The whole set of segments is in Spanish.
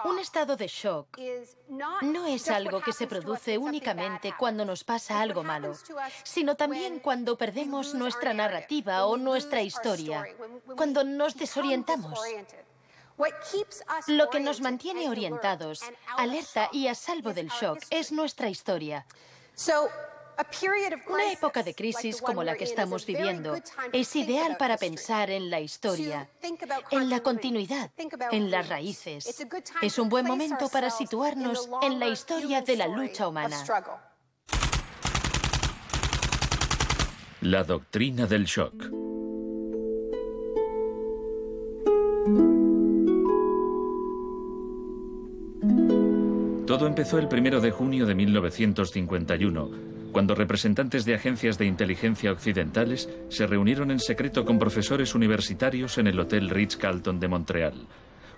Un estado de shock no es algo que se produce únicamente cuando nos pasa algo malo, sino también cuando perdemos nuestra narrativa o nuestra historia, cuando nos desorientamos. Lo que nos mantiene orientados, alerta y a salvo del shock es nuestra historia. Una época de crisis como la que estamos viviendo es ideal para pensar en la historia, en la continuidad, en las raíces. Es un buen momento para situarnos en la historia de la lucha humana. La doctrina del shock. Todo empezó el 1 de junio de 1951, cuando representantes de agencias de inteligencia occidentales se reunieron en secreto con profesores universitarios en el Hotel Ritz-Carlton de Montreal.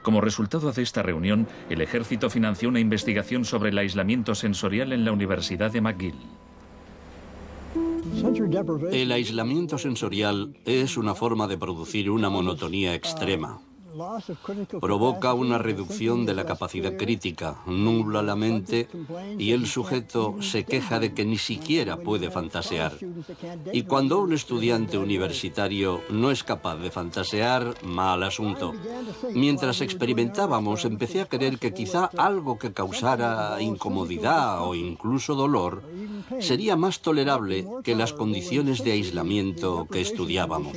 Como resultado de esta reunión, el ejército financió una investigación sobre el aislamiento sensorial en la Universidad de McGill. El aislamiento sensorial es una forma de producir una monotonía extrema. Provoca una reducción de la capacidad crítica, nubla la mente y el sujeto se queja de que ni siquiera puede fantasear. Y cuando un estudiante universitario no es capaz de fantasear, mal asunto. Mientras experimentábamos, empecé a creer que quizá algo que causara incomodidad o incluso dolor sería más tolerable que las condiciones de aislamiento que estudiábamos.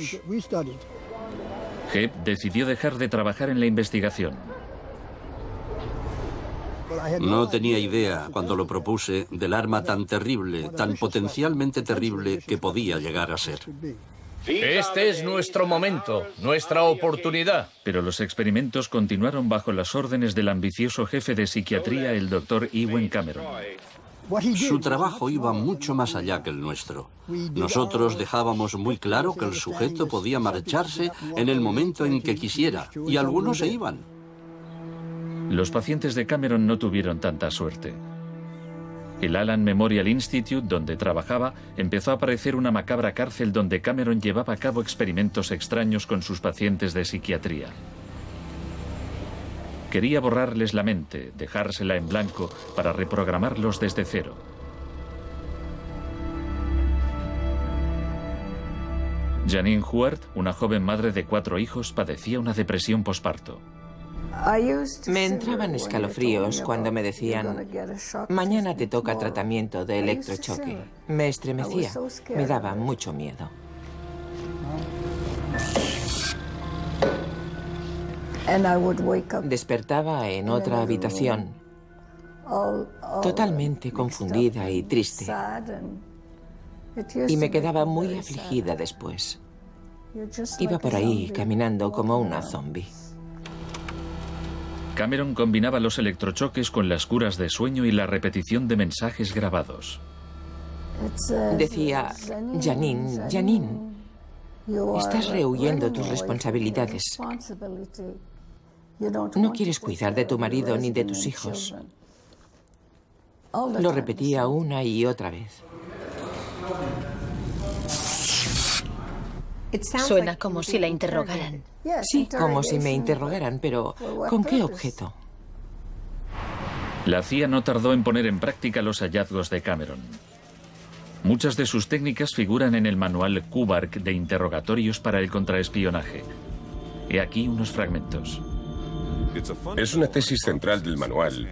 Hebb decidió dejar de trabajar en la investigación. No tenía idea, cuando lo propuse, del arma tan terrible, tan potencialmente terrible que podía llegar a ser. Este es nuestro momento, nuestra oportunidad. Pero los experimentos continuaron bajo las órdenes del ambicioso jefe de psiquiatría, el Dr. Ewen Cameron. Su trabajo iba mucho más allá que el nuestro. Nosotros dejábamos muy claro que el sujeto podía marcharse en el momento en que quisiera, y algunos se iban. Los pacientes de Cameron no tuvieron tanta suerte. El Allen Memorial Institute, donde trabajaba, empezó a parecer una macabra cárcel donde Cameron llevaba a cabo experimentos extraños con sus pacientes de psiquiatría. Quería borrarles la mente, dejársela en blanco, para reprogramarlos desde cero. Janine Huart, una joven madre de 4 hijos, padecía una depresión posparto. Me entraban escalofríos cuando me decían: mañana te toca tratamiento de electrochoque. Me estremecía, me daba mucho miedo. Despertaba en otra habitación, totalmente confundida y triste. Y me quedaba muy afligida después. Iba por ahí caminando como una zombie. Cameron combinaba los electrochoques con las curas de sueño y la repetición de mensajes grabados. Decía: Janine, Janine, estás rehuyendo tus responsabilidades. No quieres cuidar de tu marido ni de tus hijos. Lo repetía una y otra vez. Suena como si la interrogaran. Sí, como si me interrogaran, pero ¿con qué objeto? La CIA no tardó en poner en práctica los hallazgos de Cameron. Muchas de sus técnicas figuran en el manual Kubark de interrogatorios para el contraespionaje. He aquí unos fragmentos. Es una tesis central del manual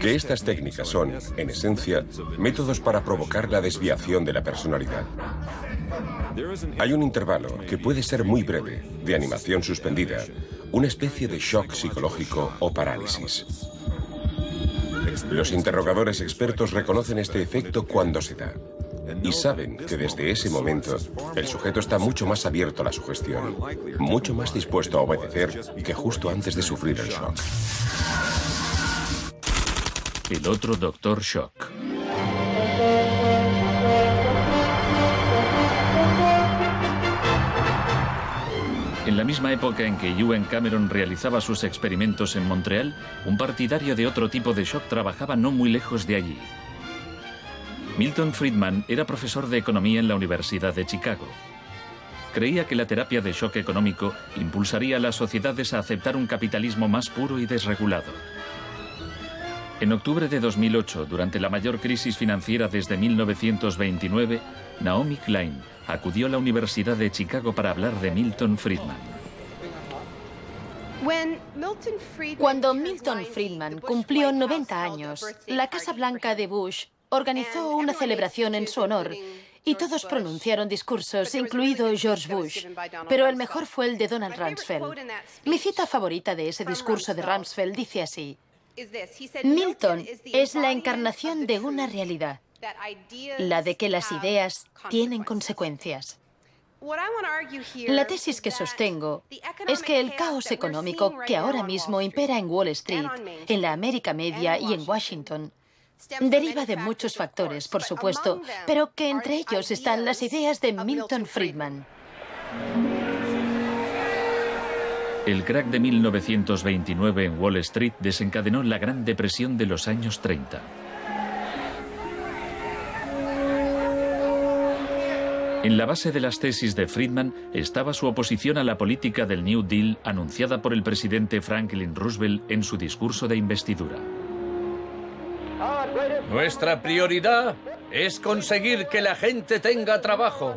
que estas técnicas son, en esencia, métodos para provocar la desviación de la personalidad. Hay un intervalo, que puede ser muy breve, de animación suspendida, una especie de shock psicológico o parálisis. Los interrogadores expertos reconocen este efecto cuando se da y saben que desde ese momento el sujeto está mucho más abierto a la sugestión, mucho más dispuesto a obedecer que justo antes de sufrir el shock. El otro Dr. Shock. En la misma época en que Ewen Cameron realizaba sus experimentos en Montreal, un partidario de otro tipo de shock trabajaba no muy lejos de allí. Milton Friedman era profesor de economía en la Universidad de Chicago. Creía que la terapia de shock económico impulsaría a las sociedades a aceptar un capitalismo más puro y desregulado. En octubre de 2008, durante la mayor crisis financiera desde 1929, Naomi Klein acudió a la Universidad de Chicago para hablar de Milton Friedman. Cuando Milton Friedman cumplió 90 años, la Casa Blanca de Bush organizó una celebración en su honor y todos pronunciaron discursos, incluido George Bush, pero el mejor fue el de Donald Rumsfeld. Mi cita favorita de ese discurso de Rumsfeld dice así: Milton es la encarnación de una realidad, la de que las ideas tienen consecuencias. La tesis que sostengo es que el caos económico que ahora mismo impera en Wall Street, en la América Media y en Washington, deriva de muchos factores, por supuesto, pero que entre ellos están las ideas de Milton Friedman. El crack de 1929 en Wall Street desencadenó la Gran Depresión de los años 30. En la base de las tesis de Friedman estaba su oposición a la política del New Deal anunciada por el presidente Franklin Roosevelt en su discurso de investidura. Nuestra prioridad es conseguir que la gente tenga trabajo.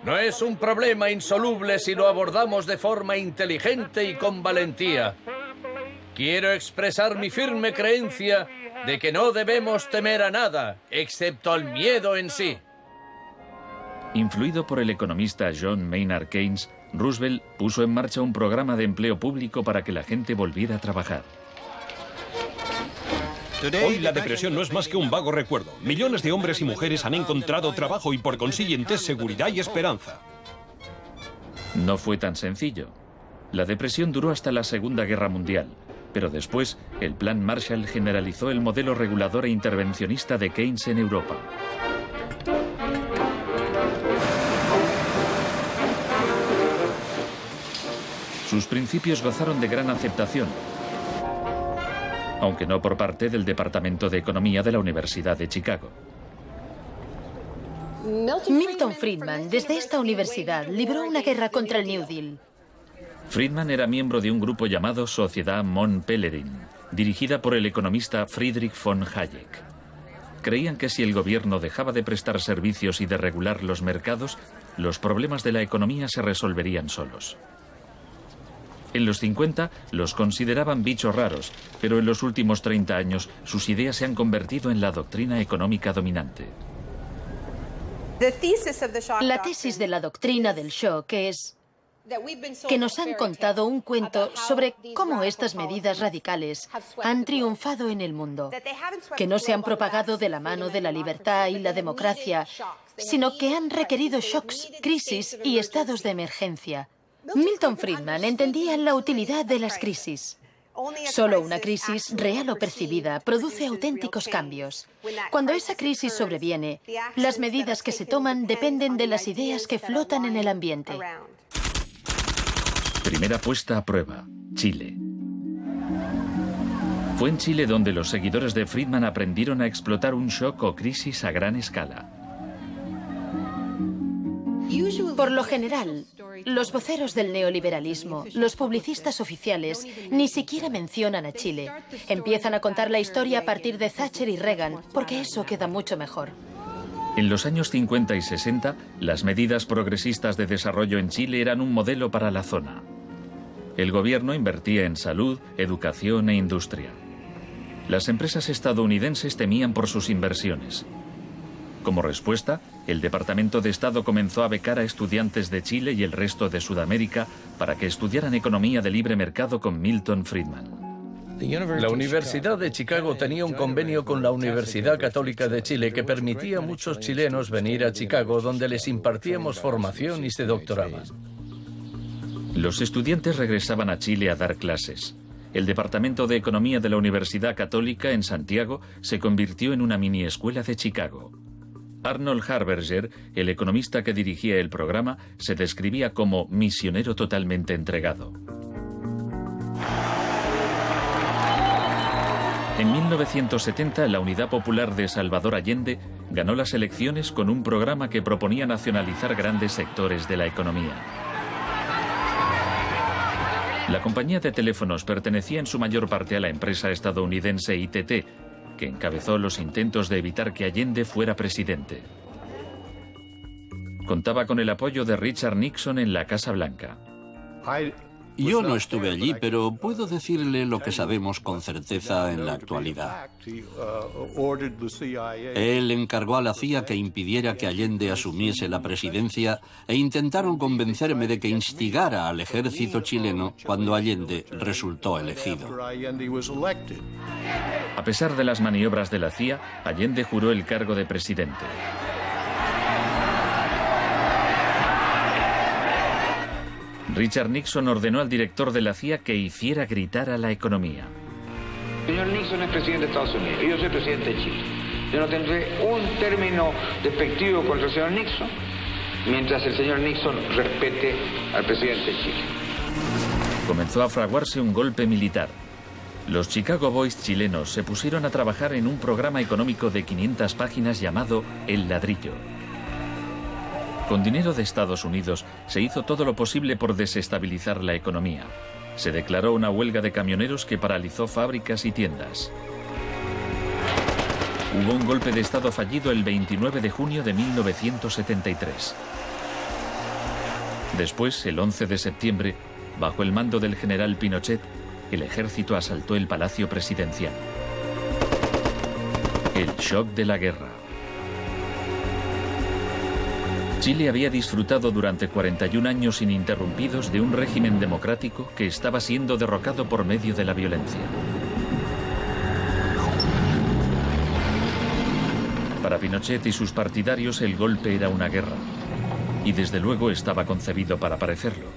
No es un problema insoluble si lo abordamos de forma inteligente y con valentía. Quiero expresar mi firme creencia de que no debemos temer a nada, excepto al miedo en sí. Influido por el economista John Maynard Keynes, Roosevelt puso en marcha un programa de empleo público para que la gente volviera a trabajar. Hoy la depresión no es más que un vago recuerdo. Millones de hombres y mujeres han encontrado trabajo y por consiguiente seguridad y esperanza. No fue tan sencillo. La depresión duró hasta la Segunda Guerra Mundial, pero después el Plan Marshall generalizó el modelo regulador e intervencionista de Keynes en Europa. Sus principios gozaron de gran aceptación, aunque no por parte del Departamento de Economía de la Universidad de Chicago. Milton Friedman, desde esta universidad, libró una guerra contra el New Deal. Friedman era miembro de un grupo llamado Sociedad Mont Pelerin, dirigida por el economista Friedrich von Hayek. Creían que si el gobierno dejaba de prestar servicios y de regular los mercados, los problemas de la economía se resolverían solos. En los 50 los consideraban bichos raros, pero en los últimos 30 años sus ideas se han convertido en la doctrina económica dominante. La tesis de la doctrina del shock es que nos han contado un cuento sobre cómo estas medidas radicales han triunfado en el mundo, que no se han propagado de la mano de la libertad y la democracia, sino que han requerido shocks, crisis y estados de emergencia. Milton Friedman entendía la utilidad de las crisis. Solo una crisis, real o percibida, produce auténticos cambios. Cuando esa crisis sobreviene, las medidas que se toman dependen de las ideas que flotan en el ambiente. Primera puesta a prueba: Chile. Fue en Chile donde los seguidores de Friedman aprendieron a explotar un shock o crisis a gran escala. Por lo general, los voceros del neoliberalismo, los publicistas oficiales, ni siquiera mencionan a Chile. Empiezan a contar la historia a partir de Thatcher y Reagan, porque eso queda mucho mejor. En los años 50 y 60, las medidas progresistas de desarrollo en Chile eran un modelo para la zona. El gobierno invertía en salud, educación e industria. Las empresas estadounidenses temían por sus inversiones. Como respuesta, el Departamento de Estado comenzó a becar a estudiantes de Chile y el resto de Sudamérica para que estudiaran economía de libre mercado con Milton Friedman. La Universidad de Chicago tenía un convenio con la Universidad Católica de Chile que permitía a muchos chilenos venir a Chicago, donde les impartíamos formación y se doctoraban. Los estudiantes regresaban a Chile a dar clases. El Departamento de Economía de la Universidad Católica en Santiago se convirtió en una mini escuela de Chicago. Arnold Harberger, el economista que dirigía el programa, se describía como misionero totalmente entregado. En 1970, la Unidad Popular de Salvador Allende ganó las elecciones con un programa que proponía nacionalizar grandes sectores de la economía. La compañía de teléfonos pertenecía en su mayor parte a la empresa estadounidense ITT, que encabezó los intentos de evitar que Allende fuera presidente. Contaba con el apoyo de Richard Nixon en la Casa Blanca. Yo no estuve allí, pero puedo decirle lo que sabemos con certeza en la actualidad. Él encargó a la CIA que impidiera que Allende asumiese la presidencia e intentaron convencerme de que instigara al ejército chileno cuando Allende resultó elegido. A pesar de las maniobras de la CIA, Allende juró el cargo de presidente. Richard Nixon ordenó al director de la CIA que hiciera gritar a la economía. El señor Nixon es presidente de Estados Unidos y yo soy presidente de Chile. Yo no tendré un término despectivo contra el señor Nixon mientras el señor Nixon respete al presidente de Chile. Comenzó a fraguarse un golpe militar. Los Chicago Boys chilenos se pusieron a trabajar en un programa económico de 500 páginas llamado El Ladrillo. Con dinero de Estados Unidos se hizo todo lo posible por desestabilizar la economía. Se declaró una huelga de camioneros que paralizó fábricas y tiendas. Hubo un golpe de Estado fallido el 29 de junio de 1973. Después, el 11 de septiembre, bajo el mando del general Pinochet, el ejército asaltó el Palacio Presidencial. El shock de la guerra. Chile había disfrutado durante 41 años ininterrumpidos de un régimen democrático que estaba siendo derrocado por medio de la violencia. Para Pinochet y sus partidarios el golpe era una guerra, y desde luego estaba concebido para parecerlo.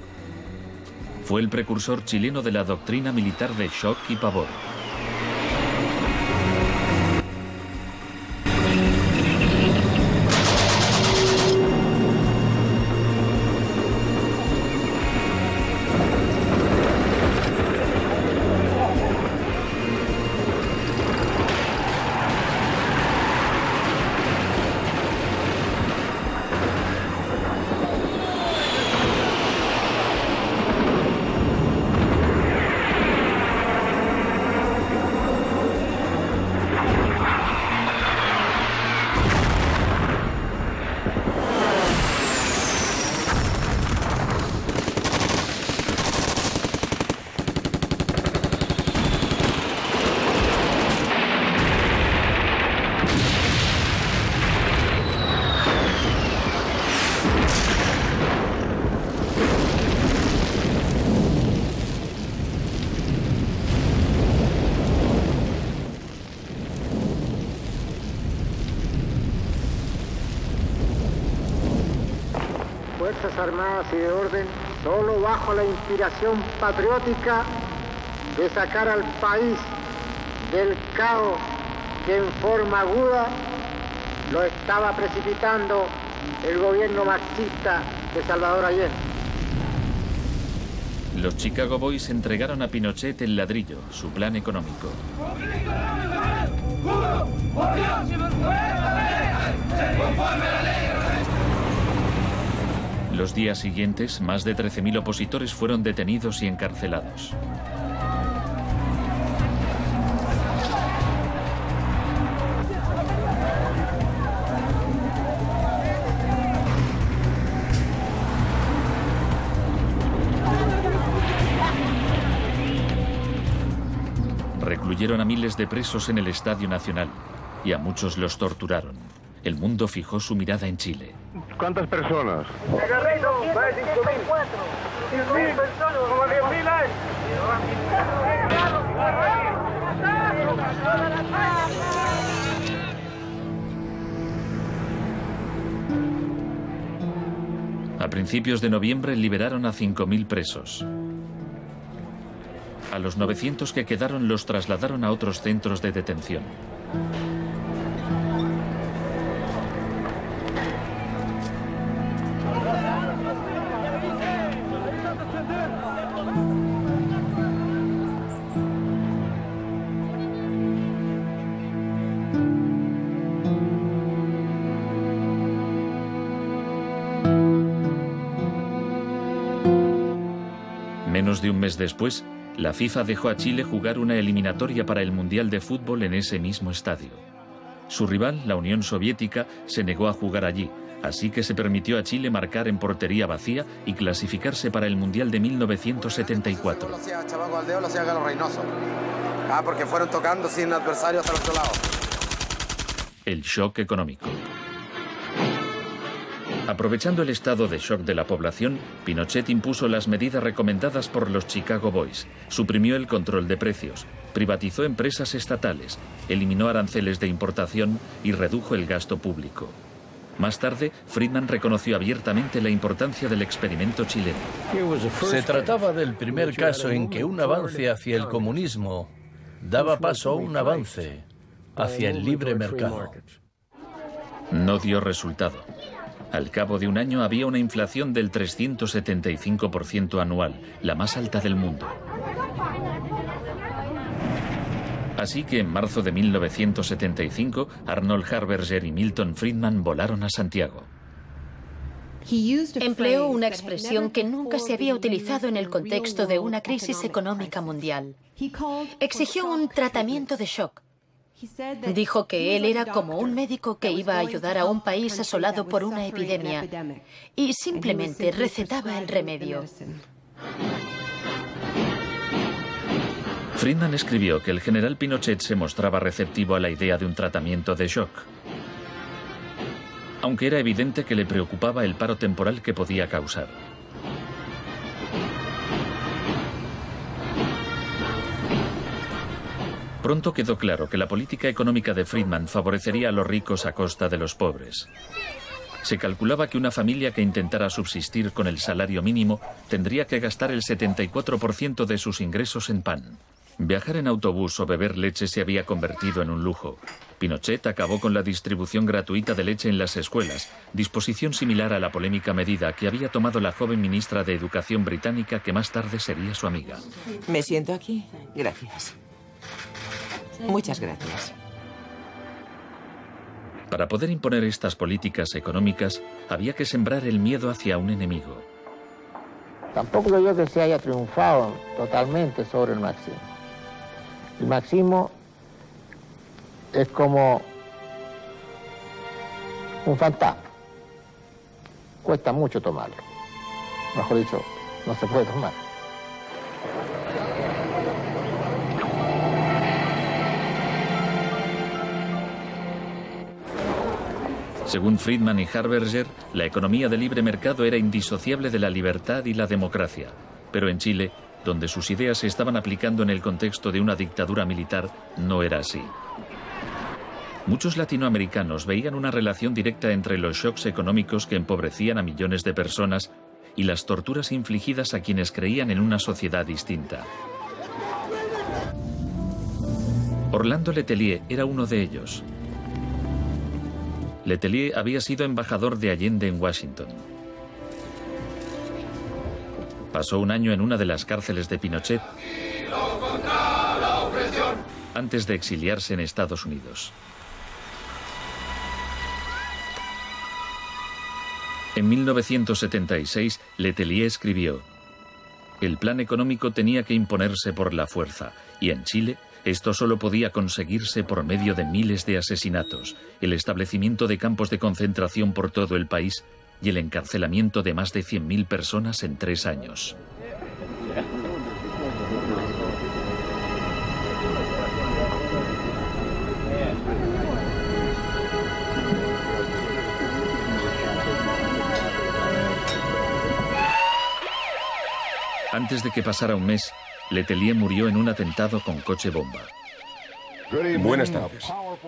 Fue el precursor chileno de la doctrina militar de shock y pavor. Fuerzas Armadas y de Orden, solo bajo la inspiración patriótica de sacar al país del caos que en forma aguda lo estaba precipitando el gobierno marxista de Salvador Allende. Los Chicago Boys entregaron a Pinochet El Ladrillo, su plan económico. Los días siguientes, más de 13.000 opositores fueron detenidos y encarcelados. Recluyeron a miles de presos en el Estadio Nacional y a muchos los torturaron. El mundo fijó su mirada en Chile. ¿Cuántas personas? Como 10.000 hay. A principios de noviembre liberaron a 5.000 presos. A los 900 que quedaron los trasladaron a otros centros de detención. Menos de un mes después, la FIFA dejó a Chile jugar una eliminatoria para el Mundial de Fútbol en ese mismo estadio. Su rival, la Unión Soviética, se negó a jugar allí, así que se permitió a Chile marcar en portería vacía y clasificarse para el Mundial de 1974. Porque fueron tocando sin adversario hasta el otro lado. El shock económico. Aprovechando el estado de shock de la población, Pinochet impuso las medidas recomendadas por los Chicago Boys, suprimió el control de precios, privatizó empresas estatales, eliminó aranceles de importación y redujo el gasto público. Más tarde, Friedman reconoció abiertamente la importancia del experimento chileno. Se trataba del primer caso en que un avance hacia el comunismo daba paso a un avance hacia el libre mercado. No dio resultado. Al cabo de un año había una inflación del 375% anual, la más alta del mundo. Así que en marzo de 1975, Arnold Harberger y Milton Friedman volaron a Santiago. Empleó una expresión que nunca se había utilizado en el contexto de una crisis económica mundial. Exigió un tratamiento de shock. Dijo que él era como un médico que iba a ayudar a un país asolado por una epidemia y simplemente recetaba el remedio. Friedman escribió que el general Pinochet se mostraba receptivo a la idea de un tratamiento de shock, aunque era evidente que le preocupaba el paro temporal que podía causar. Pronto quedó claro que la política económica de Friedman favorecería a los ricos a costa de los pobres. Se calculaba que una familia que intentara subsistir con el salario mínimo tendría que gastar el 74% de sus ingresos en pan. Viajar en autobús o beber leche se había convertido en un lujo. Pinochet acabó con la distribución gratuita de leche en las escuelas, disposición similar a la polémica medida que había tomado la joven ministra de Educación británica que más tarde sería su amiga. ¿Me siento aquí? Gracias. Muchas gracias. Para poder imponer estas políticas económicas, había que sembrar el miedo hacia un enemigo. Tampoco creo yo que se haya triunfado totalmente sobre el marxismo. El marxismo es como un fantasma. Cuesta mucho tomarlo. Mejor dicho, no se puede tomar. Según Friedman y Harberger, la economía de libre mercado era indisociable de la libertad y la democracia. Pero en Chile, donde sus ideas se estaban aplicando en el contexto de una dictadura militar, no era así. Muchos latinoamericanos veían una relación directa entre los shocks económicos que empobrecían a millones de personas y las torturas infligidas a quienes creían en una sociedad distinta. Orlando Letelier era uno de ellos. Letelier había sido embajador de Allende en Washington. Pasó un año en una de las cárceles de Pinochet antes de exiliarse en Estados Unidos. En 1976, Letelier escribió: el plan económico tenía que imponerse por la fuerza, y en Chile esto solo podía conseguirse por medio de miles de asesinatos, el establecimiento de campos de concentración por todo el país y el encarcelamiento de más de 100.000 personas en 3 años. Antes de que pasara un mes, Letelier murió en un atentado con coche bomba. Buenas tardes.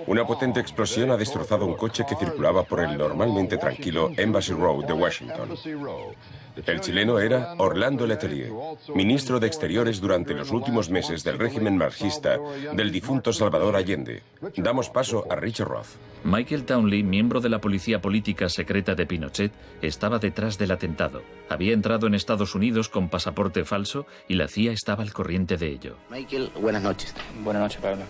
Una potente explosión ha destrozado un coche que circulaba por el normalmente tranquilo Embassy Road de Washington. El chileno era Orlando Letelier, ministro de Exteriores durante los últimos meses del régimen marxista del difunto Salvador Allende. Damos paso a Richard Roth. Michael Townley, miembro de la policía política secreta de Pinochet, estaba detrás del atentado. Había entrado en Estados Unidos con pasaporte falso y la CIA estaba al corriente de ello. Michael, buenas noches. Buenas noches, Pablo.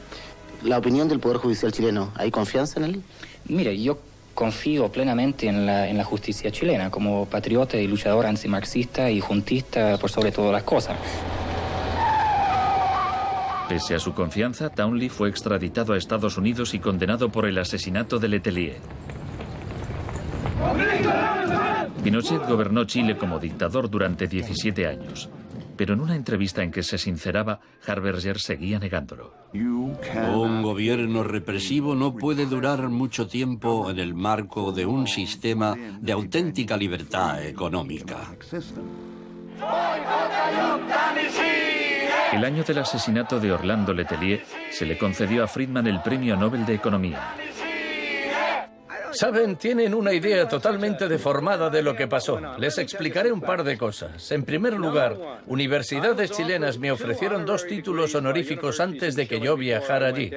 La opinión del Poder Judicial chileno, ¿hay confianza en él? Mire, yo confío plenamente en la justicia chilena, como patriota y luchador antimarxista y juntista por sobre todas las cosas. Pese a su confianza, Townley fue extraditado a Estados Unidos y condenado por el asesinato de Letelier. Pinochet gobernó Chile como dictador durante 17 años. Pero en una entrevista en que se sinceraba, Harberger seguía negándolo. Un gobierno represivo no puede durar mucho tiempo en el marco de un sistema de auténtica libertad económica. El año del asesinato de Orlando Letelier se le concedió a Friedman el Premio Nobel de Economía. Saben, tienen una idea totalmente deformada de lo que pasó. Les explicaré un par de cosas. En primer lugar, universidades chilenas me ofrecieron 2 títulos honoríficos antes de que yo viajara allí.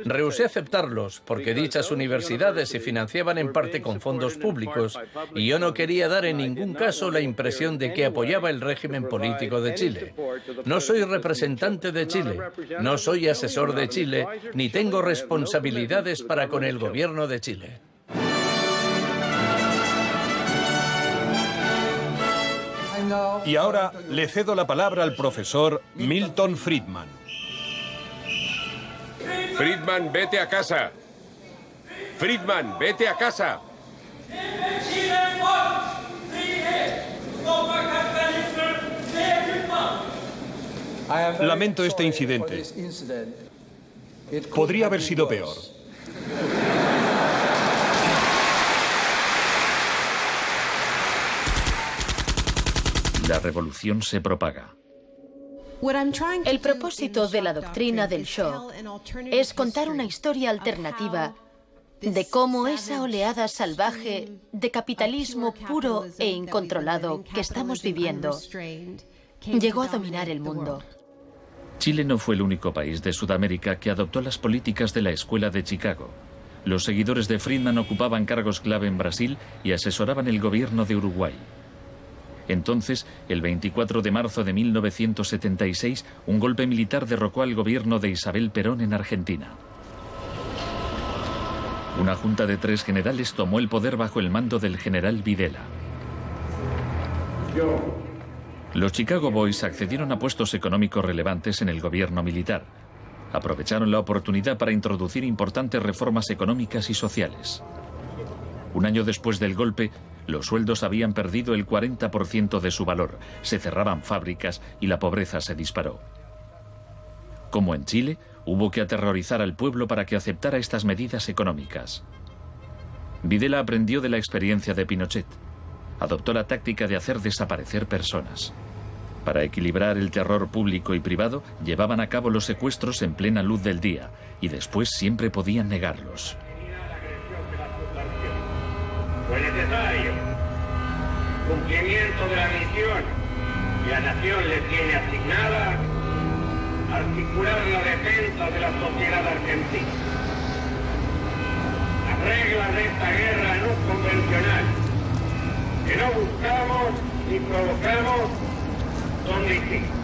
Rehusé aceptarlos porque dichas universidades se financiaban en parte con fondos públicos y yo no quería dar en ningún caso la impresión de que apoyaba el régimen político de Chile. No soy representante de Chile, no soy asesor de Chile, ni tengo responsabilidades para con el gobierno de Chile. Y ahora le cedo la palabra al profesor Milton Friedman. Friedman, vete a casa. Friedman, vete a casa. Lamento este incidente. Podría haber sido peor. La revolución se propaga. El propósito de la doctrina del shock es contar una historia alternativa de cómo esa oleada salvaje de capitalismo puro e incontrolado que estamos viviendo llegó a dominar el mundo. Chile no fue el único país de Sudamérica que adoptó las políticas de la Escuela de Chicago. Los seguidores de Friedman ocupaban cargos clave en Brasil y asesoraban el gobierno de Uruguay. Entonces, el 24 de marzo de 1976, un golpe militar derrocó al gobierno de Isabel Perón en Argentina. Una junta de 3 generales tomó el poder bajo el mando del general Videla. Los Chicago Boys accedieron a puestos económicos relevantes en el gobierno militar. Aprovecharon la oportunidad para introducir importantes reformas económicas y sociales. Un año después del golpe, los sueldos habían perdido el 40% de su valor, se cerraban fábricas y la pobreza se disparó. Como en Chile, hubo que aterrorizar al pueblo para que aceptara estas medidas económicas. Videla aprendió de la experiencia de Pinochet. Adoptó la táctica de hacer desaparecer personas. Para equilibrar el terror público y privado, llevaban a cabo los secuestros en plena luz del día y después siempre podían negarlos. Fue necesario cumplimiento de la misión que la nación le tiene asignada, articular la defensa de la sociedad argentina. Las reglas de esta guerra no convencional, que no buscamos ni provocamos, son distintas.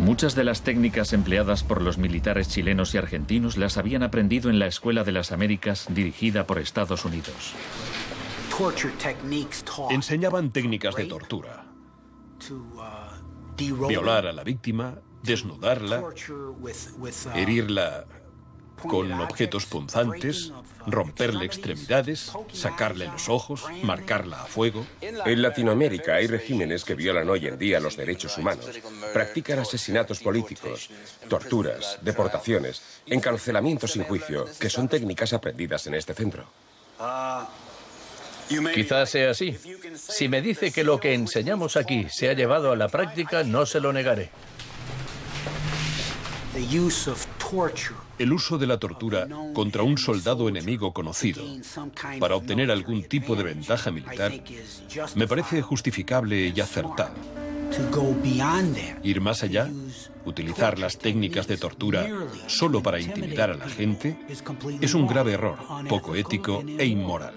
Muchas de las técnicas empleadas por los militares chilenos y argentinos las habían aprendido en la Escuela de las Américas, dirigida por Estados Unidos. Enseñaban técnicas de tortura. Violar a la víctima, desnudarla, herirla con objetos punzantes, romperle extremidades, sacarle los ojos, marcarla a fuego. En Latinoamérica hay regímenes que violan hoy en día los derechos humanos. Practican asesinatos políticos, torturas, deportaciones, encarcelamientos sin juicio, que son técnicas aprendidas en este centro. Quizás sea así. Si me dice que lo que enseñamos aquí se ha llevado a la práctica, no se lo negaré. El uso de la tortura contra un soldado enemigo conocido para obtener algún tipo de ventaja militar me parece justificable y acertado. Ir más allá, utilizar las técnicas de tortura solo para intimidar a la gente, es un grave error, poco ético e inmoral.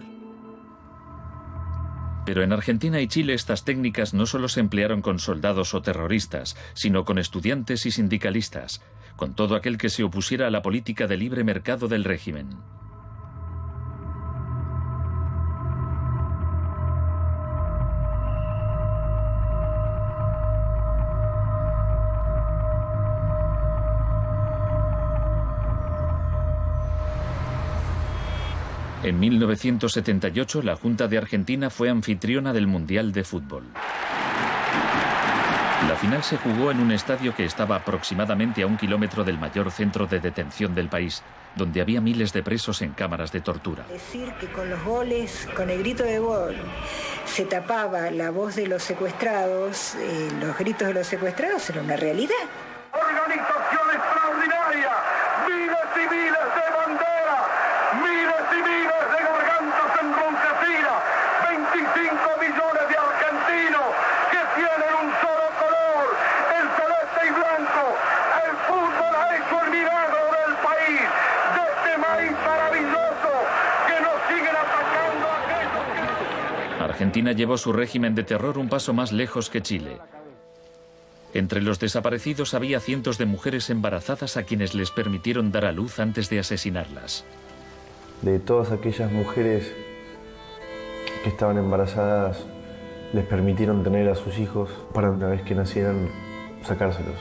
Pero en Argentina y Chile estas técnicas no solo se emplearon con soldados o terroristas, sino con estudiantes y sindicalistas, con todo aquel que se opusiera a la política de libre mercado del régimen. En 1978, la Junta de Argentina fue anfitriona del Mundial de Fútbol. La final se jugó en un estadio que estaba aproximadamente a 1 kilómetro del mayor centro de detención del país, donde había miles de presos en cámaras de tortura. Decir que con los goles, con el grito de gol, se tapaba la voz de los secuestrados, los gritos de los secuestrados, era una realidad. Organización extraordinaria, miles y miles de banderas, miles y miles de gargantas enronquecidas, 25 millones de argentinos que tienen un solo color, el celeste y blanco. El fútbol ha hecho el milagro del país, de este maíz maravilloso que nos siguen atacando a aquellos que... Argentina llevó su régimen de terror un paso más lejos que Chile. Entre los desaparecidos había cientos de mujeres embarazadas a quienes les permitieron dar a luz antes de asesinarlas. De todas aquellas mujeres que estaban embarazadas, les permitieron tener a sus hijos para una vez que nacieran, sacárselos.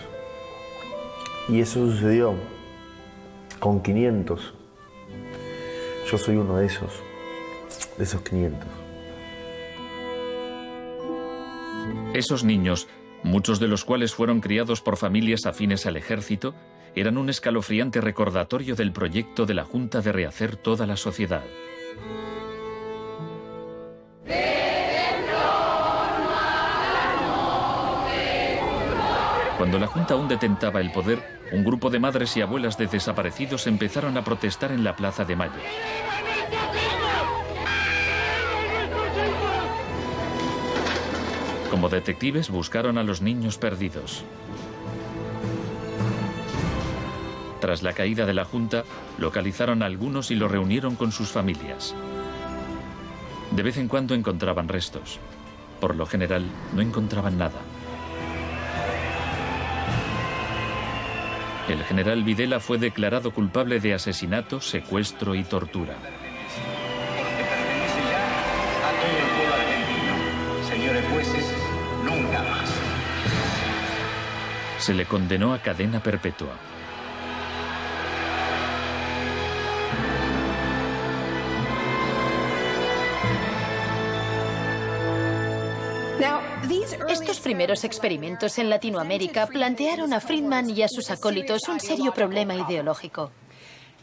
Y eso sucedió con 500. Yo soy uno de esos 500. Esos niños, muchos de los cuales fueron criados por familias afines al ejército, eran un escalofriante recordatorio del proyecto de la Junta de rehacer toda la sociedad. Cuando la Junta aún detentaba el poder, un grupo de madres y abuelas de desaparecidos empezaron a protestar en la Plaza de Mayo. Como detectives buscaron a los niños perdidos. Tras la caída de la Junta, localizaron a algunos y los reunieron con sus familias. De vez en cuando encontraban restos. Por lo general, no encontraban nada. El general Videla fue declarado culpable de asesinato, secuestro y tortura. Señores jueces, nunca más. Se le condenó a cadena perpetua. Estos primeros experimentos en Latinoamérica plantearon a Friedman y a sus acólitos un serio problema ideológico.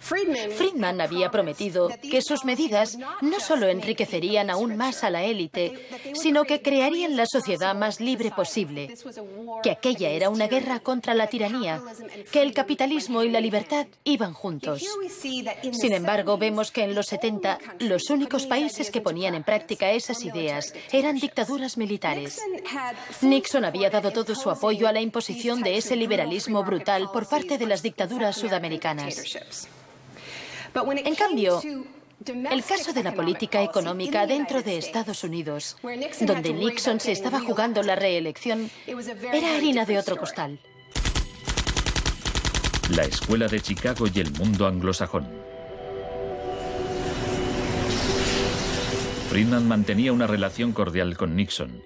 Friedman había prometido que sus medidas no solo enriquecerían aún más a la élite, sino que crearían la sociedad más libre posible, que aquella era una guerra contra la tiranía, que el capitalismo y la libertad iban juntos. Sin embargo, vemos que en los 70 los únicos países que ponían en práctica esas ideas eran dictaduras militares. Nixon había dado todo su apoyo a la imposición de ese liberalismo brutal por parte de las dictaduras sudamericanas. En cambio, el caso de la política económica dentro de Estados Unidos, donde Nixon se estaba jugando la reelección, era harina de otro costal. La Escuela de Chicago y el mundo anglosajón. Friedman mantenía una relación cordial con Nixon.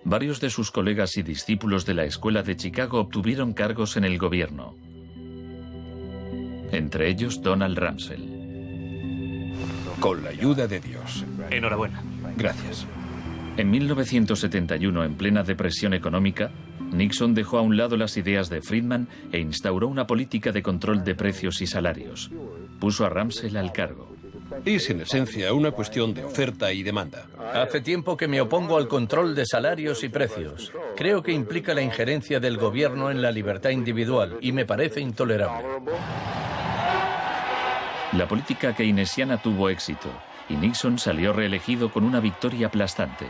Varios de sus colegas y discípulos de la Escuela de Chicago obtuvieron cargos en el gobierno. Entre ellos Donald Rumsfeld. Con la ayuda de Dios. Enhorabuena. Gracias. En 1971, en plena depresión económica, Nixon dejó a un lado las ideas de Friedman e instauró una política de control de precios y salarios. Puso a Rumsfeld al cargo. Es en esencia una cuestión de oferta y demanda. Hace tiempo que me opongo al control de salarios y precios. Creo que implica la injerencia del gobierno en la libertad individual y me parece intolerable. La política keynesiana tuvo éxito y Nixon salió reelegido con una victoria aplastante.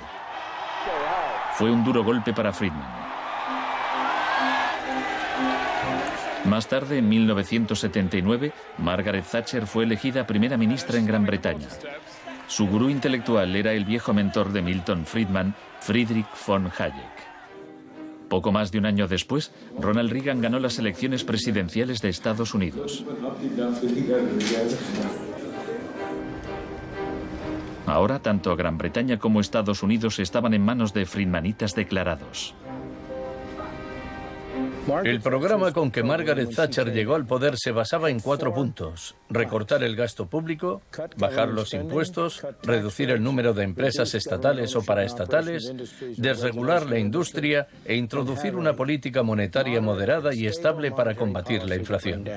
Fue un duro golpe para Friedman. Más tarde, en 1979, Margaret Thatcher fue elegida primera ministra en Gran Bretaña. Su gurú intelectual era el viejo mentor de Milton Friedman, Friedrich von Hayek. Poco más de un año después, Ronald Reagan ganó las elecciones presidenciales de Estados Unidos. Ahora, tanto Gran Bretaña como Estados Unidos estaban en manos de friedmanitas declarados. El programa con que Margaret Thatcher llegó al poder se basaba en 4 puntos: recortar el gasto público, bajar los impuestos, reducir el número de empresas estatales o paraestatales, desregular la industria e introducir una política monetaria moderada y estable para combatir la inflación.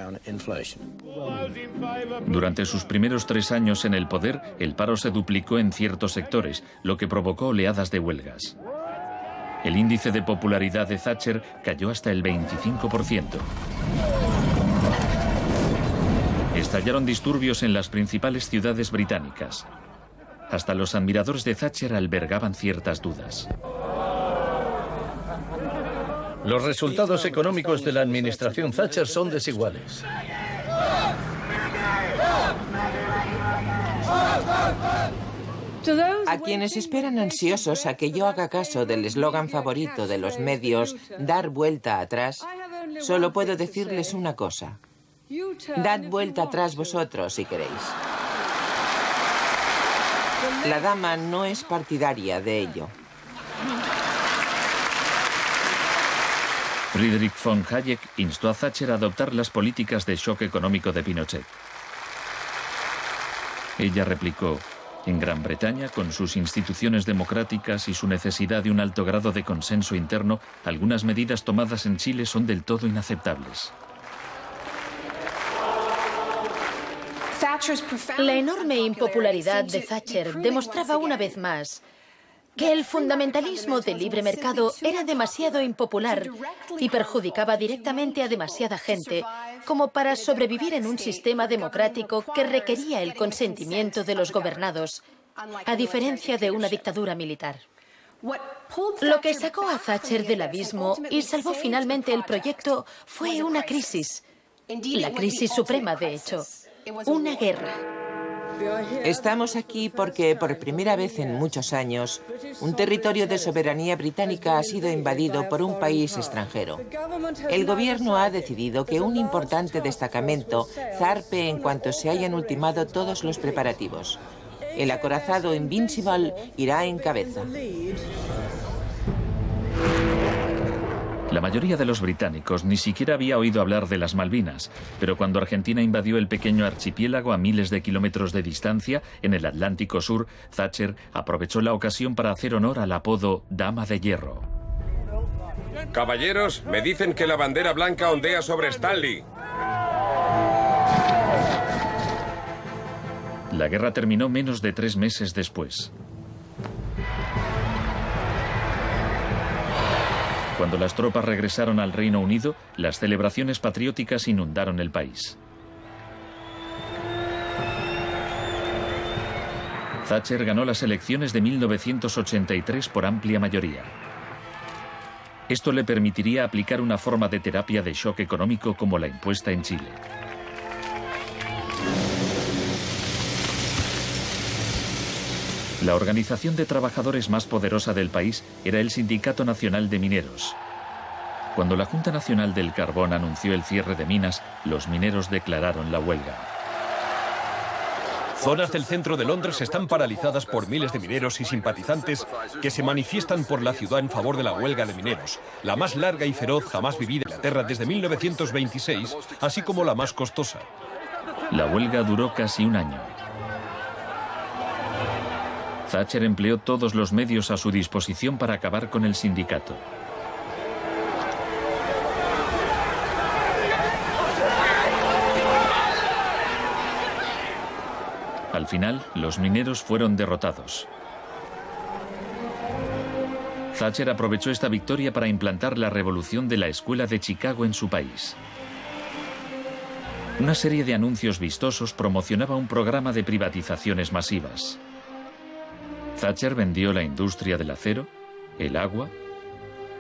Durante sus primeros 3 años en el poder, el paro se duplicó en ciertos sectores, lo que provocó oleadas de huelgas. El índice de popularidad de Thatcher cayó hasta el 25%. Estallaron disturbios en las principales ciudades británicas. Hasta los admiradores de Thatcher albergaban ciertas dudas. Los resultados económicos de la administración Thatcher son desiguales. A quienes esperan ansiosos a que yo haga caso del eslogan favorito de los medios, dar vuelta atrás, solo puedo decirles una cosa: dad vuelta atrás vosotros si queréis. La dama no es partidaria de ello. Friedrich von Hayek instó a Thatcher a adoptar las políticas de shock económico de Pinochet. Ella replicó: en Gran Bretaña, con sus instituciones democráticas y su necesidad de un alto grado de consenso interno, algunas medidas tomadas en Chile son del todo inaceptables. La enorme impopularidad de Thatcher demostraba una vez más que el fundamentalismo del libre mercado era demasiado impopular y perjudicaba directamente a demasiada gente como para sobrevivir en un sistema democrático que requería el consentimiento de los gobernados, a diferencia de una dictadura militar. Lo que sacó a Thatcher del abismo y salvó finalmente el proyecto fue una crisis, la crisis suprema, de hecho, una guerra. Estamos aquí porque, por primera vez en muchos años, un territorio de soberanía británica ha sido invadido por un país extranjero. El gobierno ha decidido que un importante destacamento zarpe en cuanto se hayan ultimado todos los preparativos. El acorazado Invincible irá en cabeza. La mayoría de los británicos ni siquiera había oído hablar de las Malvinas, pero cuando Argentina invadió el pequeño archipiélago a miles de kilómetros de distancia, en el Atlántico Sur, Thatcher aprovechó la ocasión para hacer honor al apodo Dama de Hierro. Caballeros, me dicen que la bandera blanca ondea sobre Stanley. La guerra terminó menos de 3 meses después. Cuando las tropas regresaron al Reino Unido, las celebraciones patrióticas inundaron el país. Thatcher ganó las elecciones de 1983 por amplia mayoría. Esto le permitiría aplicar una forma de terapia de shock económico como la impuesta en Chile. La organización de trabajadores más poderosa del país era el Sindicato Nacional de Mineros. Cuando la Junta Nacional del Carbón anunció el cierre de minas, los mineros declararon la huelga. Zonas del centro de Londres están paralizadas por miles de mineros y simpatizantes que se manifiestan por la ciudad en favor de la huelga de mineros, la más larga y feroz jamás vivida en Inglaterra desde 1926, así como la más costosa. La huelga duró casi un año. Thatcher empleó todos los medios a su disposición para acabar con el sindicato. Al final, los mineros fueron derrotados. Thatcher aprovechó esta victoria para implantar la revolución de la Escuela de Chicago en su país. Una serie de anuncios vistosos promocionaba un programa de privatizaciones masivas. Thatcher vendió la industria del acero, el agua,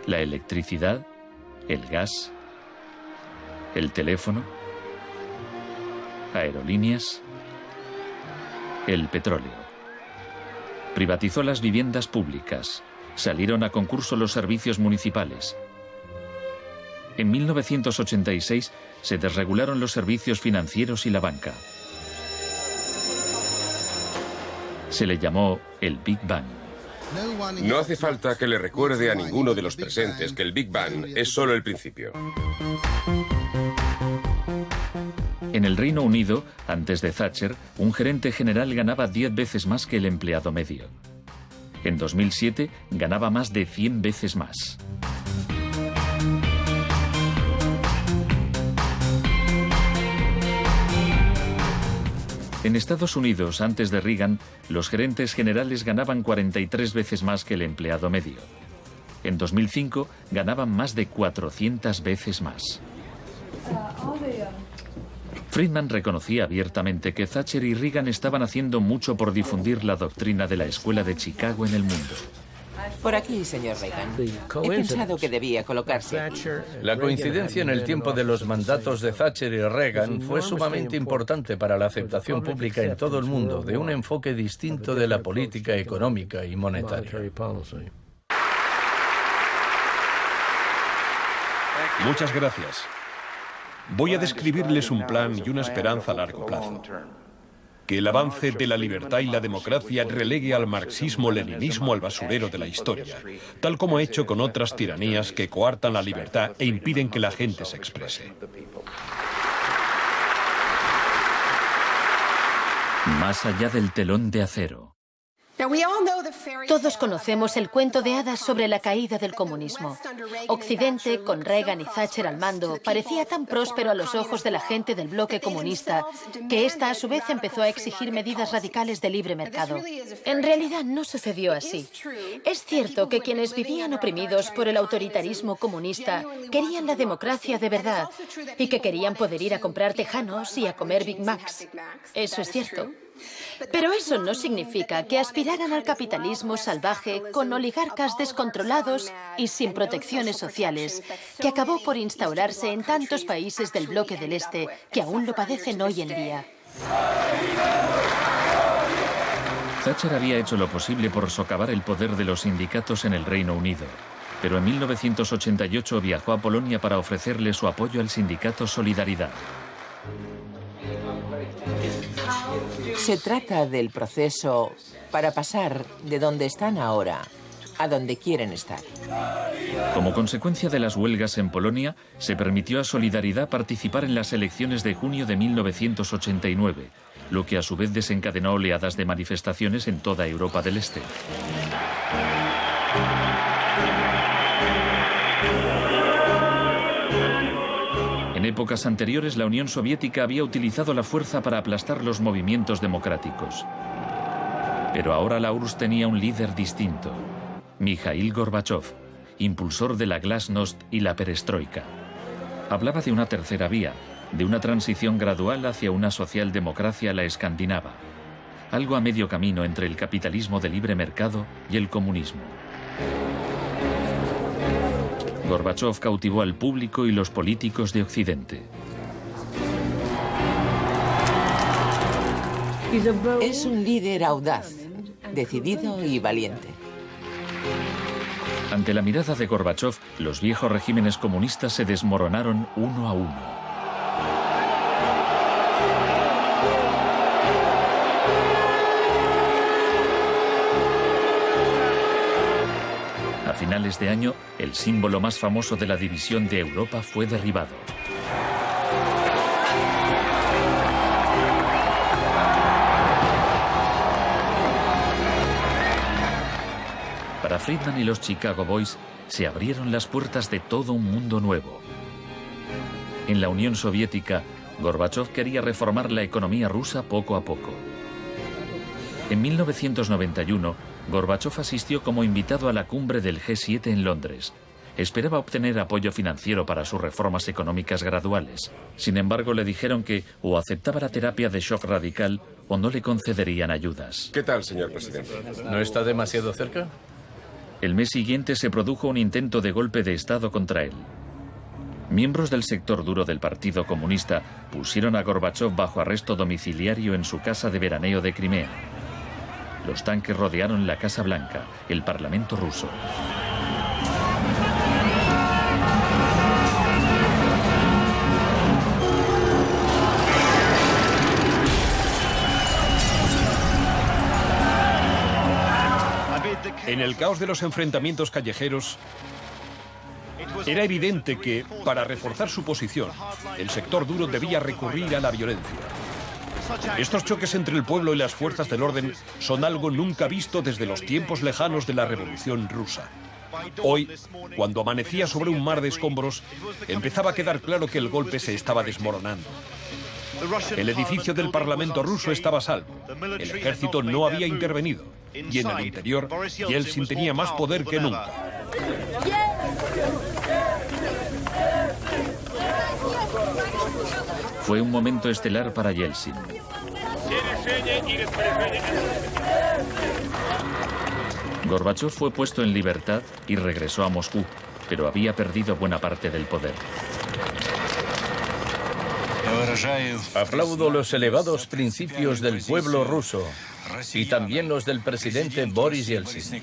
la electricidad, el gas, el teléfono, aerolíneas, el petróleo. Privatizó las viviendas públicas. Salieron a concurso los servicios municipales. En 1986 se desregularon los servicios financieros y la banca. Se le llamó el Big Bang. No hace falta que le recuerde a ninguno de los presentes que el Big Bang es solo el principio. En el Reino Unido, antes de Thatcher, un gerente general ganaba 10 veces más que el empleado medio. En 2007 ganaba más de 100 veces más. En Estados Unidos, antes de Reagan, los gerentes generales ganaban 43 veces más que el empleado medio. En 2005 ganaban más de 400 veces más. Friedman reconocía abiertamente que Thatcher y Reagan estaban haciendo mucho por difundir la doctrina de la Escuela de Chicago en el mundo. Por aquí, señor Reagan. He pensado que debía colocarse aquí. La coincidencia en el tiempo de los mandatos de Thatcher y Reagan fue sumamente importante para la aceptación pública en todo el mundo de un enfoque distinto de la política económica y monetaria. Muchas gracias. Voy a describirles un plan y una esperanza a largo plazo. Que el avance de la libertad y la democracia relegue al marxismo-leninismo al basurero de la historia, tal como ha hecho con otras tiranías que coartan la libertad e impiden que la gente se exprese. Más allá del telón de acero. Todos conocemos el cuento de hadas sobre la caída del comunismo. Occidente, con Reagan y Thatcher al mando, parecía tan próspero a los ojos de la gente del bloque comunista que ésta a su vez empezó a exigir medidas radicales de libre mercado. En realidad no sucedió así. Es cierto que quienes vivían oprimidos por el autoritarismo comunista querían la democracia de verdad y que querían poder ir a comprar tejanos y a comer Big Macs. Eso es cierto. Pero eso no significa que aspiraran al capitalismo salvaje con oligarcas descontrolados y sin protecciones sociales, que acabó por instaurarse en tantos países del bloque del Este que aún lo padecen hoy en día. Thatcher había hecho lo posible por socavar el poder de los sindicatos en el Reino Unido, pero en 1988 viajó a Polonia para ofrecerle su apoyo al sindicato Solidaridad. Se trata del proceso para pasar de donde están ahora a donde quieren estar. Como consecuencia de las huelgas en Polonia, se permitió a Solidaridad participar en las elecciones de junio de 1989, lo que a su vez desencadenó oleadas de manifestaciones en toda Europa del Este. En épocas anteriores, la Unión Soviética había utilizado la fuerza para aplastar los movimientos democráticos. Pero ahora la URSS tenía un líder distinto, Mikhail Gorbachov, impulsor de la Glasnost y la Perestroika. Hablaba de una tercera vía, de una transición gradual hacia una socialdemocracia a la escandinava, algo a medio camino entre el capitalismo de libre mercado y el comunismo. Gorbachov cautivó al público y los políticos de Occidente. Es un líder audaz, decidido y valiente. Ante la mirada de Gorbachov, los viejos regímenes comunistas se desmoronaron uno a uno. A finales de año, el símbolo más famoso de la división de Europa fue derribado. Para Friedman y los Chicago Boys, se abrieron las puertas de todo un mundo nuevo. En la Unión Soviética, Gorbachov quería reformar la economía rusa poco a poco. En 1991, Gorbachov asistió como invitado a la cumbre del G7 en Londres. Esperaba obtener apoyo financiero para sus reformas económicas graduales. Sin embargo, le dijeron que o aceptaba la terapia de shock radical o no le concederían ayudas. ¿Qué tal, señor presidente? ¿No está demasiado cerca? El mes siguiente se produjo un intento de golpe de Estado contra él. Miembros del sector duro del Partido Comunista pusieron a Gorbachov bajo arresto domiciliario en su casa de veraneo de Crimea. Los tanques rodearon la Casa Blanca, el Parlamento ruso. En el caos de los enfrentamientos callejeros, era evidente que, para reforzar su posición, el sector duro debía recurrir a la violencia. Estos choques entre el pueblo y las fuerzas del orden son algo nunca visto desde los tiempos lejanos de la Revolución Rusa. Hoy, cuando amanecía sobre un mar de escombros, empezaba a quedar claro que el golpe se estaba desmoronando. El edificio del Parlamento ruso estaba a salvo. El ejército no había intervenido. Y en el interior, Yeltsin tenía más poder que nunca. Fue un momento estelar para Yeltsin. Gorbachov fue puesto en libertad y regresó a Moscú, pero había perdido buena parte del poder. Aplaudo los elevados principios del pueblo ruso y también los del presidente Boris Yeltsin.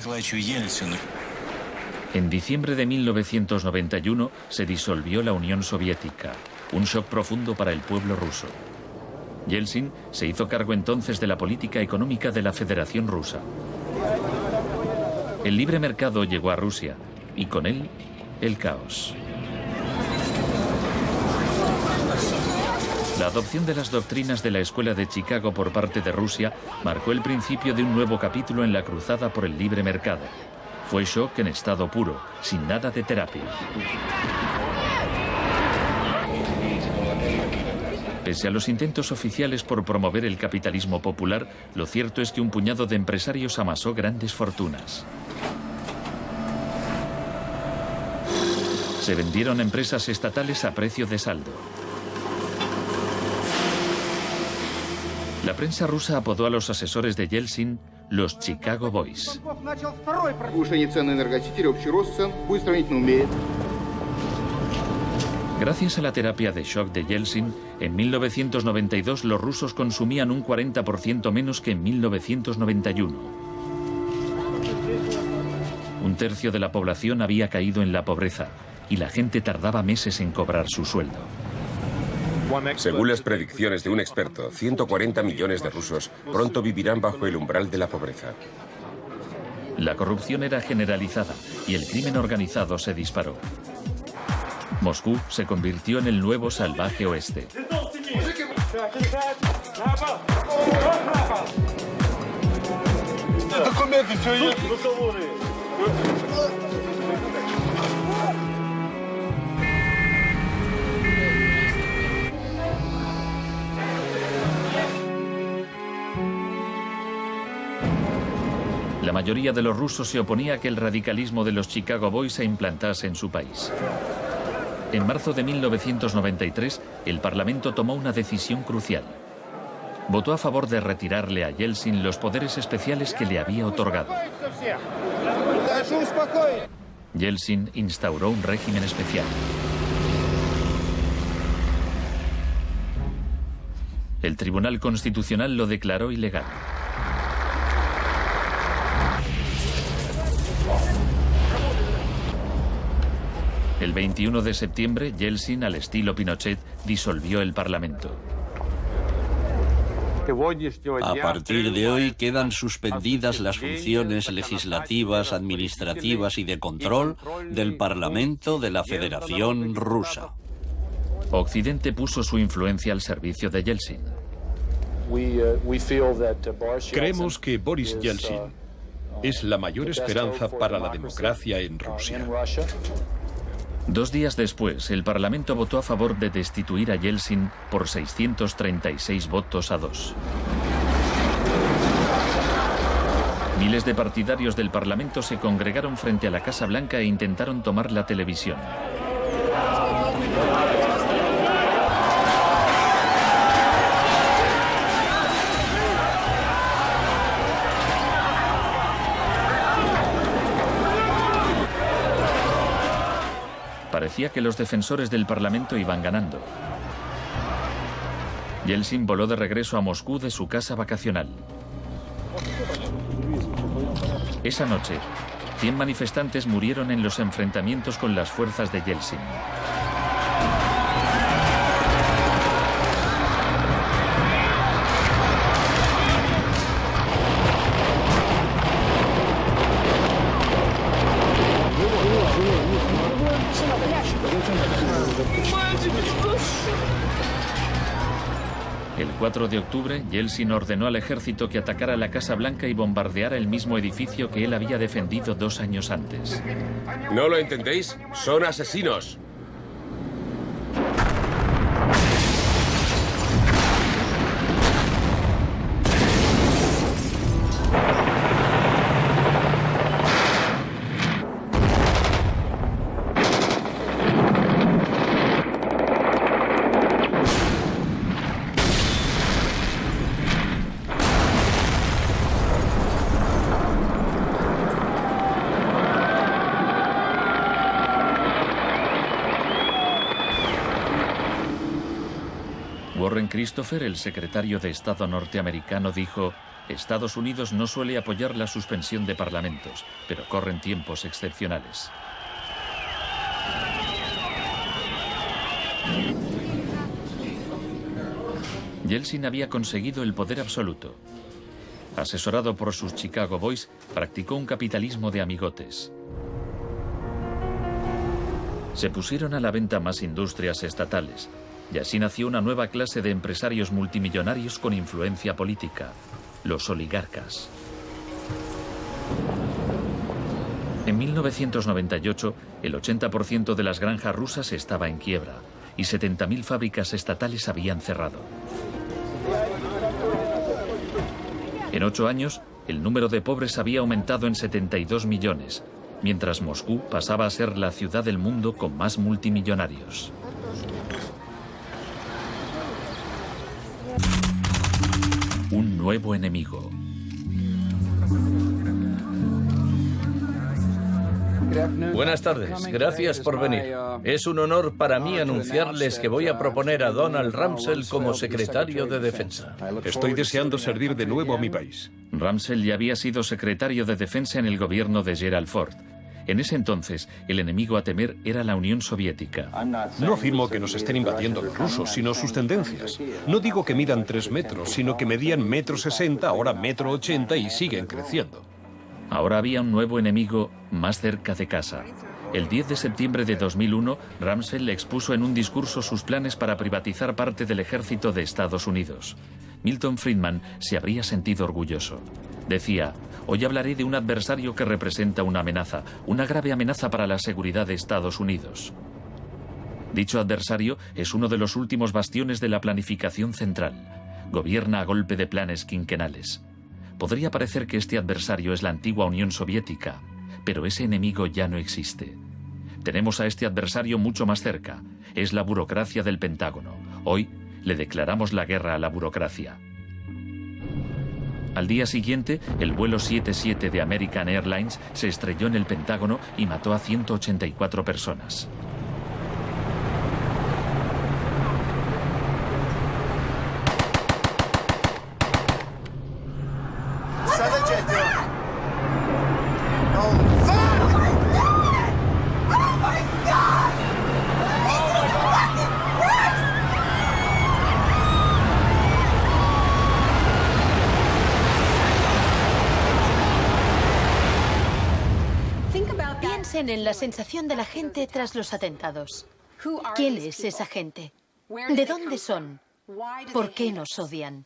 En diciembre de 1991 se disolvió la Unión Soviética, un shock profundo para el pueblo ruso. Yeltsin se hizo cargo entonces de la política económica de la Federación Rusa. El libre mercado llegó a Rusia y con él el caos. La adopción de las doctrinas de la Escuela de Chicago por parte de Rusia marcó el principio de un nuevo capítulo en la cruzada por el libre mercado. Fue shock en estado puro, sin nada de terapia. Pese a los intentos oficiales por promover el capitalismo popular, lo cierto es que un puñado de empresarios amasó grandes fortunas. Se vendieron empresas estatales a precio de saldo. La prensa rusa apodó a los asesores de Yeltsin los Chicago Boys. Gracias a la terapia de shock de Yeltsin, en 1992 los rusos consumían un 40% menos que en 1991. Un tercio de la población había caído en la pobreza y la gente tardaba meses en cobrar su sueldo. Según las predicciones de un experto, 140 millones de rusos pronto vivirán bajo el umbral de la pobreza. La corrupción era generalizada y el crimen organizado se disparó. Moscú se convirtió en el nuevo salvaje oeste. La mayoría de los rusos se oponía a que el radicalismo de los Chicago Boys se implantase en su país. En marzo de 1993, el Parlamento tomó una decisión crucial. Votó a favor de retirarle a Yeltsin los poderes especiales que le había otorgado. Yeltsin instauró un régimen especial. El Tribunal Constitucional lo declaró ilegal. El 21 de septiembre, Yeltsin, al estilo Pinochet, disolvió el Parlamento. A partir de hoy quedan suspendidas las funciones legislativas, administrativas y de control del Parlamento de la Federación Rusa. Occidente puso su influencia al servicio de Yeltsin. Creemos que Boris Yeltsin es la mayor esperanza para la democracia en Rusia. 2 días después, el Parlamento votó a favor de destituir a Yeltsin por 636 votos a 2. Miles de partidarios del Parlamento se congregaron frente a la Casa Blanca e intentaron tomar la televisión. Parecía que los defensores del Parlamento iban ganando. Yeltsin voló de regreso a Moscú de su casa vacacional. Esa noche, 100 manifestantes murieron en los enfrentamientos con las fuerzas de Yeltsin. El 4 de octubre, Yeltsin ordenó al ejército que atacara la Casa Blanca y bombardeara el mismo edificio que él había defendido 2 años antes. ¿No lo entendéis? ¡Son asesinos! Warren Christopher, el secretario de Estado norteamericano, dijo: Estados Unidos no suele apoyar la suspensión de parlamentos, pero corren tiempos excepcionales. Yeltsin había conseguido el poder absoluto. Asesorado por sus Chicago Boys, practicó un capitalismo de amigotes. Se pusieron a la venta más industrias estatales, y así nació una nueva clase de empresarios multimillonarios con influencia política, los oligarcas. En 1998, el 80% de las granjas rusas estaba en quiebra y 70.000 fábricas estatales habían cerrado. En 8 años, el número de pobres había aumentado en 72 millones, mientras Moscú pasaba a ser la ciudad del mundo con más multimillonarios. Un nuevo enemigo. Buenas tardes, gracias por venir. Es un honor para mí anunciarles que voy a proponer a Donald Rumsfeld como secretario de Defensa. Estoy deseando servir de nuevo a mi país. Rumsfeld ya había sido secretario de Defensa en el gobierno de Gerald Ford. En ese entonces, el enemigo a temer era la Unión Soviética. No afirmo que nos estén invadiendo los rusos, sino sus tendencias. No digo que midan 3 metros, sino que medían 1,60 m, ahora 1,80 m y siguen creciendo. Ahora había un nuevo enemigo más cerca de casa. El 10 de septiembre de 2001, Rumsfeld expuso en un discurso sus planes para privatizar parte del ejército de Estados Unidos. Milton Friedman se habría sentido orgulloso. Decía: hoy hablaré de un adversario que representa una amenaza, una grave amenaza para la seguridad de Estados Unidos. Dicho adversario es uno de los últimos bastiones de la planificación central. Gobierna a golpe de planes quinquenales. Podría parecer que este adversario es la antigua Unión Soviética, pero ese enemigo ya no existe. Tenemos a este adversario mucho más cerca. Es la burocracia del Pentágono. Hoy le declaramos la guerra a la burocracia. Al día siguiente, el vuelo 77 de American Airlines se estrelló en el Pentágono y mató a 184 personas. Piensen en la sensación de la gente tras los atentados. ¿Quién es esa gente? ¿De dónde son? ¿Por qué nos odian?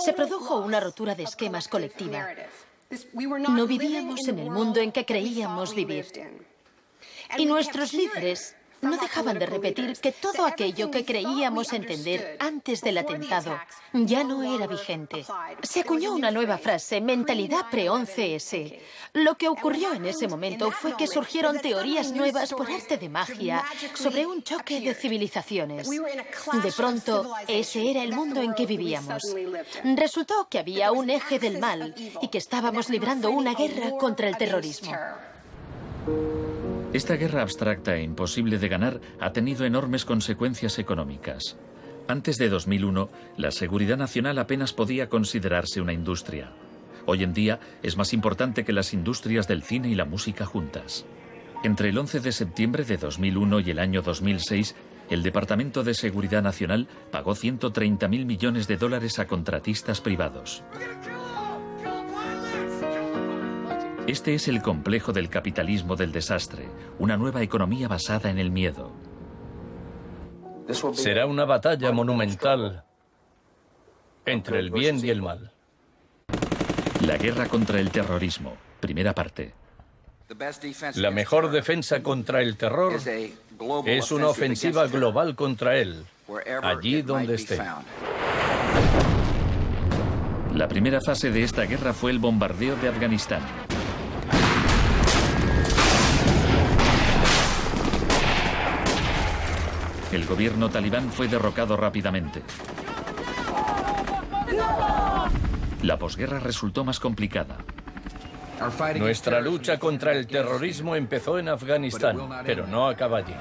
Se produjo una rotura de esquemas colectiva. No vivíamos en el mundo en que creíamos vivir. Y nuestros líderes no dejaban de repetir que todo aquello que creíamos entender antes del atentado ya no era vigente. Se acuñó una nueva frase, mentalidad pre-11S. Lo que ocurrió en ese momento fue que surgieron teorías nuevas por arte de magia sobre un choque de civilizaciones. De pronto, ese era el mundo en que vivíamos. Resultó que había un eje del mal y que estábamos librando una guerra contra el terrorismo. Esta guerra abstracta e imposible de ganar ha tenido enormes consecuencias económicas. Antes de 2001, la seguridad nacional apenas podía considerarse una industria. Hoy en día es más importante que las industrias del cine y la música juntas. Entre el 11 de septiembre de 2001 y el año 2006, el Departamento de Seguridad Nacional pagó $130.000 millones a contratistas privados. Este es el complejo del capitalismo del desastre, una nueva economía basada en el miedo. Será una batalla monumental entre el bien y el mal. La guerra contra el terrorismo, primera parte. La mejor defensa contra el terror es una ofensiva global contra él, allí donde esté. La primera fase de esta guerra fue el bombardeo de Afganistán. El gobierno talibán fue derrocado rápidamente. La posguerra resultó más complicada. Nuestra lucha contra el terrorismo empezó en Afganistán, pero no acaba allí.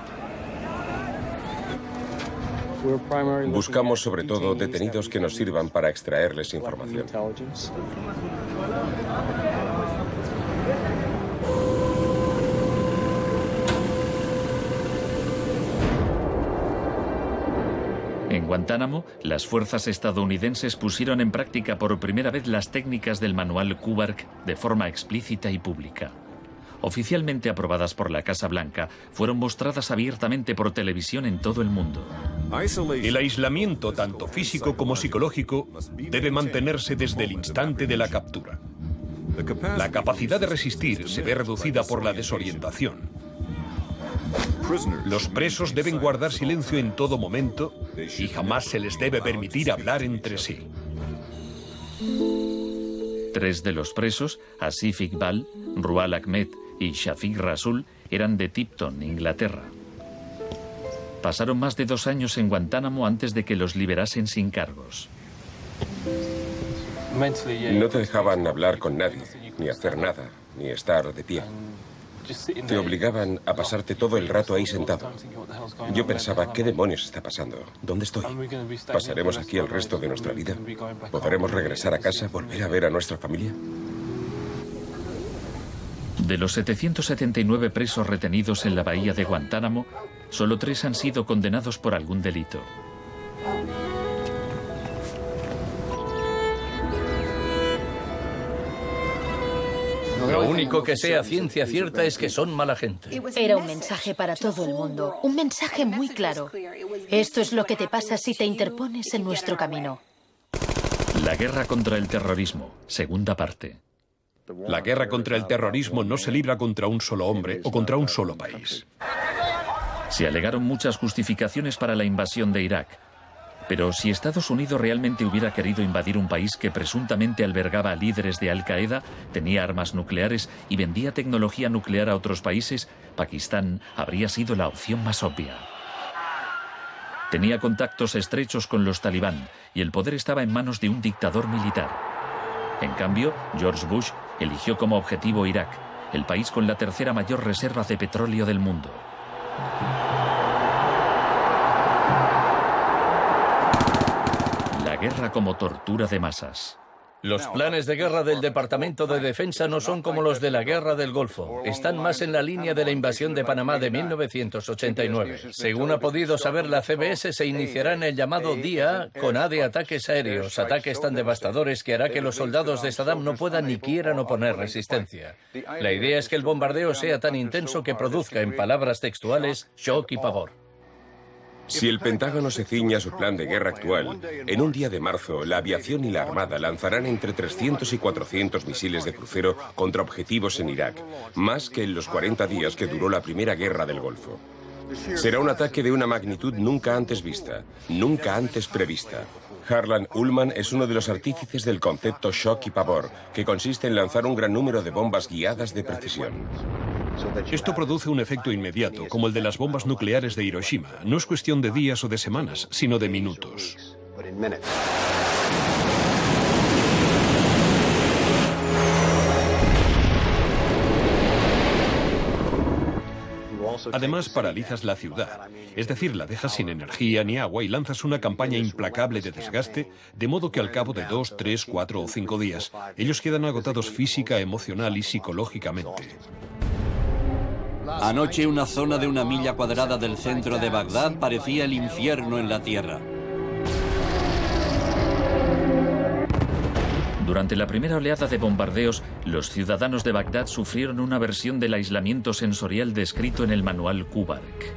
Buscamos sobre todo detenidos que nos sirvan para extraerles información. En Guantánamo, las fuerzas estadounidenses pusieron en práctica por primera vez las técnicas del manual Kubark de forma explícita y pública. Oficialmente aprobadas por la Casa Blanca, fueron mostradas abiertamente por televisión en todo el mundo. El aislamiento, tanto físico como psicológico, debe mantenerse desde el instante de la captura. La capacidad de resistir se ve reducida por la desorientación. Los presos deben guardar silencio en todo momento y jamás se les debe permitir hablar entre sí. 3 de los presos, Asif Iqbal, Rual Ahmed y Shafiq Rasul, eran de Tipton, Inglaterra. Pasaron más de 2 años en Guantánamo antes de que los liberasen sin cargos. No te dejaban hablar con nadie, ni hacer nada, ni estar de pie. Te obligaban a pasarte todo el rato ahí sentado. Yo pensaba, ¿qué demonios está pasando? ¿Dónde estoy? ¿Pasaremos aquí el resto de nuestra vida? ¿Podremos regresar a casa, volver a ver a nuestra familia? De los 779 presos retenidos en la bahía de Guantánamo, solo 3 han sido condenados por algún delito. Lo único que sé a ciencia cierta es que son mala gente. Era un mensaje para todo el mundo, un mensaje muy claro. Esto es lo que te pasa si te interpones en nuestro camino. La guerra contra el terrorismo, segunda parte. La guerra contra el terrorismo no se libra contra un solo hombre o contra un solo país. Se alegaron muchas justificaciones para la invasión de Irak. Pero si Estados Unidos realmente hubiera querido invadir un país que presuntamente albergaba a líderes de Al-Qaeda, tenía armas nucleares y vendía tecnología nuclear a otros países, Pakistán habría sido la opción más obvia. Tenía contactos estrechos con los talibán y el poder estaba en manos de un dictador militar. En cambio, George Bush eligió como objetivo Irak, el país con la tercera mayor reserva de petróleo del mundo. La guerra como tortura de masas. Los planes de guerra del Departamento de Defensa no son como los de la Guerra del Golfo. Están más en la línea de la invasión de Panamá de 1989. Según ha podido saber la CBS, se iniciará en el llamado Día A con A de ataques aéreos, ataques tan devastadores que hará que los soldados de Saddam no puedan ni quieran oponer resistencia. La idea es que el bombardeo sea tan intenso que produzca, en palabras textuales, shock y pavor. Si el Pentágono se ciña a su plan de guerra actual, en un día de marzo, la aviación y la armada lanzarán entre 300 y 400 misiles de crucero contra objetivos en Irak, más que en los 40 días que duró la primera guerra del Golfo. Será un ataque de una magnitud nunca antes vista, nunca antes prevista. Harlan Ullman es uno de los artífices del concepto shock y pavor, que consiste en lanzar un gran número de bombas guiadas de precisión. Esto produce un efecto inmediato, como el de las bombas nucleares de Hiroshima. No es cuestión de días o de semanas, sino de minutos. Además, paralizas la ciudad, es decir, la dejas sin energía ni agua y lanzas una campaña implacable de desgaste, de modo que al cabo de 2, 3, 4 o 5 días, ellos quedan agotados física, emocional y psicológicamente. Anoche una zona de 1 milla cuadrada del centro de Bagdad parecía el infierno en la tierra. Durante la primera oleada de bombardeos, los ciudadanos de Bagdad sufrieron una versión del aislamiento sensorial descrito en el manual Kubark.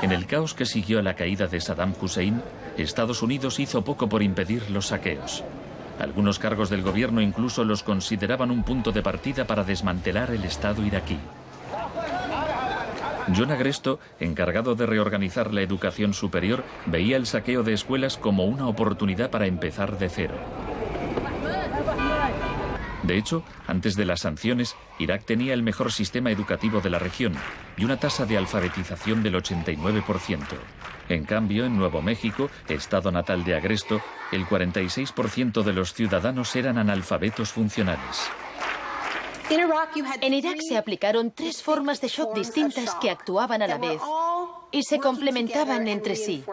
En el caos que siguió a la caída de Saddam Hussein, Estados Unidos hizo poco por impedir los saqueos. Algunos cargos del gobierno incluso los consideraban un punto de partida para desmantelar el Estado iraquí. John Agresto, encargado de reorganizar la educación superior, veía el saqueo de escuelas como una oportunidad para empezar de cero. De hecho, antes de las sanciones, Irak tenía el mejor sistema educativo de la región y una tasa de alfabetización del 89%. En cambio, en Nuevo México, estado natal de Agresto, el 46% de los ciudadanos eran analfabetos funcionales. En Irak se aplicaron 3 formas de shock distintas que actuaban a la vez y se complementaban entre sí.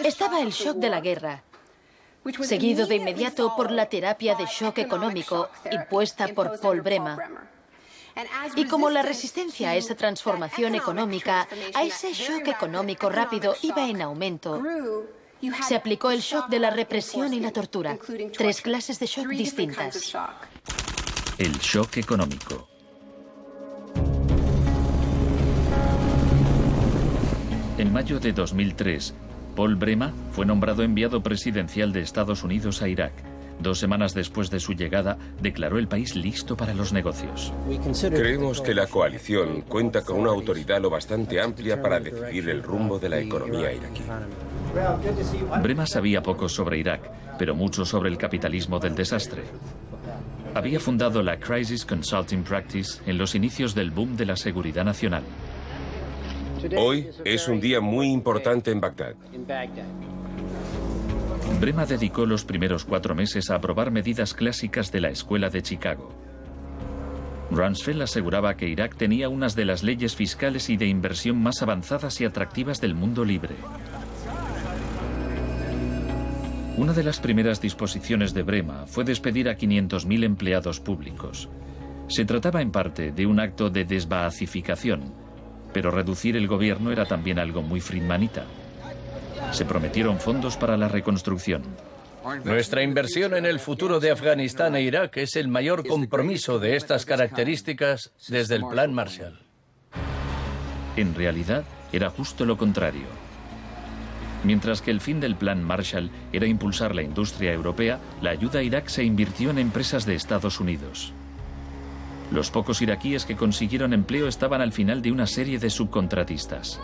Estaba el shock de la guerra, seguido de inmediato por la terapia de shock económico impuesta por Paul Bremer. Y como la resistencia a esa transformación económica, a ese shock económico rápido iba en aumento, se aplicó el shock de la represión y la tortura. 3 clases de shock distintas. El shock económico. En mayo de 2003, Paul Bremer fue nombrado enviado presidencial de Estados Unidos a Irak. 2 semanas después de su llegada, declaró el país listo para los negocios. Creemos que la coalición cuenta con una autoridad lo bastante amplia para decidir el rumbo de la economía iraquí. Bremer sabía poco sobre Irak, pero mucho sobre el capitalismo del desastre. Había fundado la Crisis Consulting Practice en los inicios del boom de la seguridad nacional. Hoy es un día muy importante en Bagdad. Bremer dedicó los primeros 4 meses a aprobar medidas clásicas de la Escuela de Chicago. Rumsfeld aseguraba que Irak tenía unas de las leyes fiscales y de inversión más avanzadas y atractivas del mundo libre. Una de las primeras disposiciones de Bremer fue despedir a 500.000 empleados públicos. Se trataba en parte de un acto de desbaazificación, pero reducir el gobierno era también algo muy friedmanita. Se prometieron fondos para la reconstrucción. Nuestra inversión en el futuro de Afganistán e Irak es el mayor compromiso de estas características desde el Plan Marshall. En realidad, era justo lo contrario. Mientras que el fin del Plan Marshall era impulsar la industria europea, la ayuda a Irak se invirtió en empresas de Estados Unidos. Los pocos iraquíes que consiguieron empleo estaban al final de una serie de subcontratistas.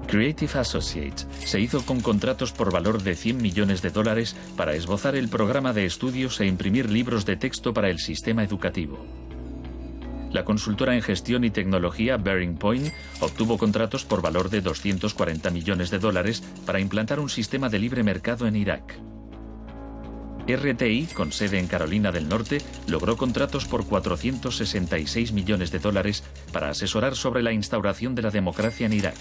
Creative Associates se hizo con contratos por valor de $100 millones para esbozar el programa de estudios e imprimir libros de texto para el sistema educativo. La consultora en gestión y tecnología Bearing Point obtuvo contratos por valor de $240 millones para implantar un sistema de libre mercado en Irak. RTI, con sede en Carolina del Norte, logró contratos por $466 millones para asesorar sobre la instauración de la democracia en Irak.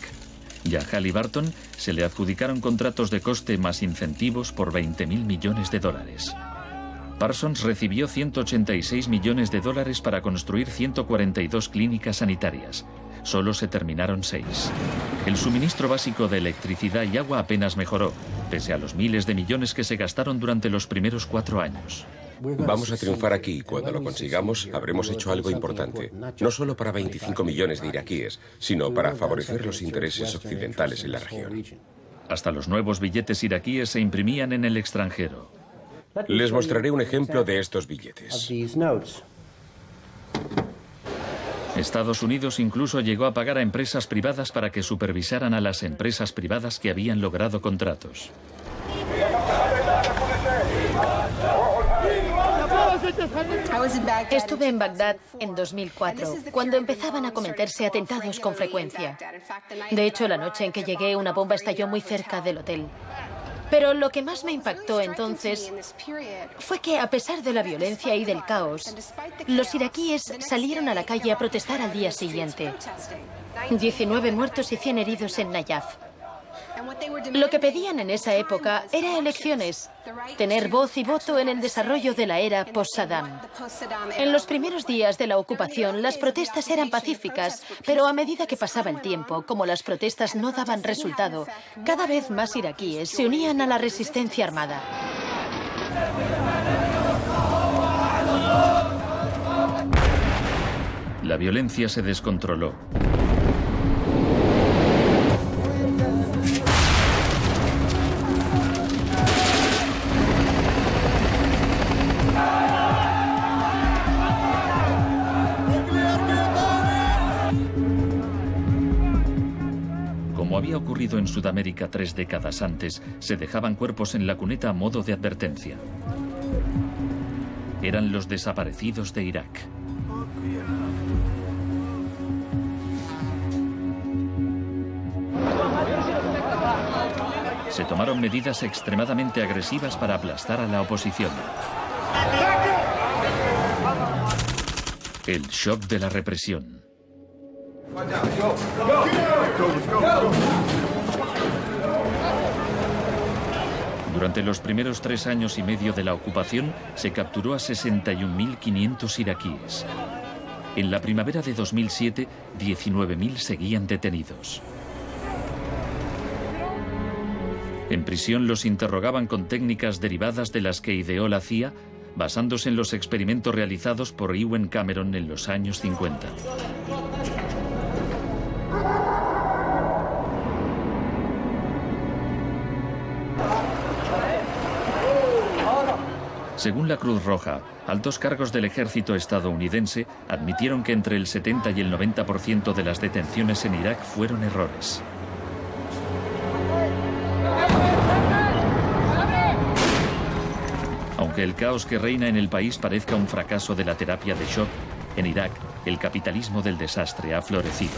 Y a Halliburton se le adjudicaron contratos de coste más incentivos por $20.000 millones. Parsons recibió $186 millones para construir 142 clínicas sanitarias. Solo se terminaron 6. El suministro básico de electricidad y agua apenas mejoró, pese a los miles de millones que se gastaron durante los primeros 4 años. Vamos a triunfar aquí y cuando lo consigamos habremos hecho algo importante, no solo para 25 millones de iraquíes, sino para favorecer los intereses occidentales en la región. Hasta los nuevos billetes iraquíes se imprimían en el extranjero. Les mostraré un ejemplo de estos billetes. Estados Unidos incluso llegó a pagar a empresas privadas para que supervisaran a las empresas privadas que habían logrado contratos. Estuve en Bagdad en 2004, cuando empezaban a cometerse atentados con frecuencia. De hecho, la noche en que llegué, una bomba estalló muy cerca del hotel. Pero lo que más me impactó entonces fue que, a pesar de la violencia y del caos, los iraquíes salieron a la calle a protestar al día siguiente. 19 muertos y 100 heridos en Nayaf. Lo que pedían en esa época era elecciones, tener voz y voto en el desarrollo de la era post-Saddam. En los primeros días de la ocupación, las protestas eran pacíficas, pero a medida que pasaba el tiempo, como las protestas no daban resultado, cada vez más iraquíes se unían a la resistencia armada. La violencia se descontroló. Como había ocurrido en Sudamérica 3 décadas antes, se dejaban cuerpos en la cuneta a modo de advertencia. Eran los desaparecidos de Irak. Se tomaron medidas extremadamente agresivas para aplastar a la oposición. El shock de la represión. Durante los primeros 3 años y medio de la ocupación, se capturó a 61.500 iraquíes. En la primavera de 2007, 19.000 seguían detenidos. En prisión los interrogaban con técnicas derivadas de las que ideó la CIA, basándose en los experimentos realizados por Ewen Cameron en los años 50. Según la Cruz Roja, altos cargos del ejército estadounidense admitieron que entre el 70 y el 90% de las detenciones en Irak fueron errores. Aunque el caos que reina en el país parezca un fracaso de la terapia de shock, en Irak el capitalismo del desastre ha florecido.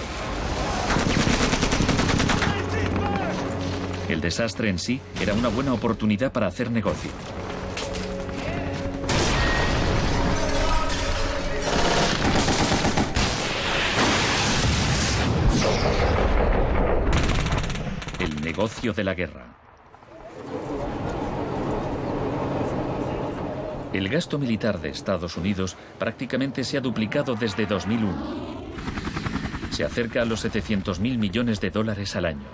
El desastre en sí era una buena oportunidad para hacer negocio. El negocio de la guerra. El gasto militar de Estados Unidos prácticamente se ha duplicado desde 2001. Se acerca a los 700.000 millones de dólares al año.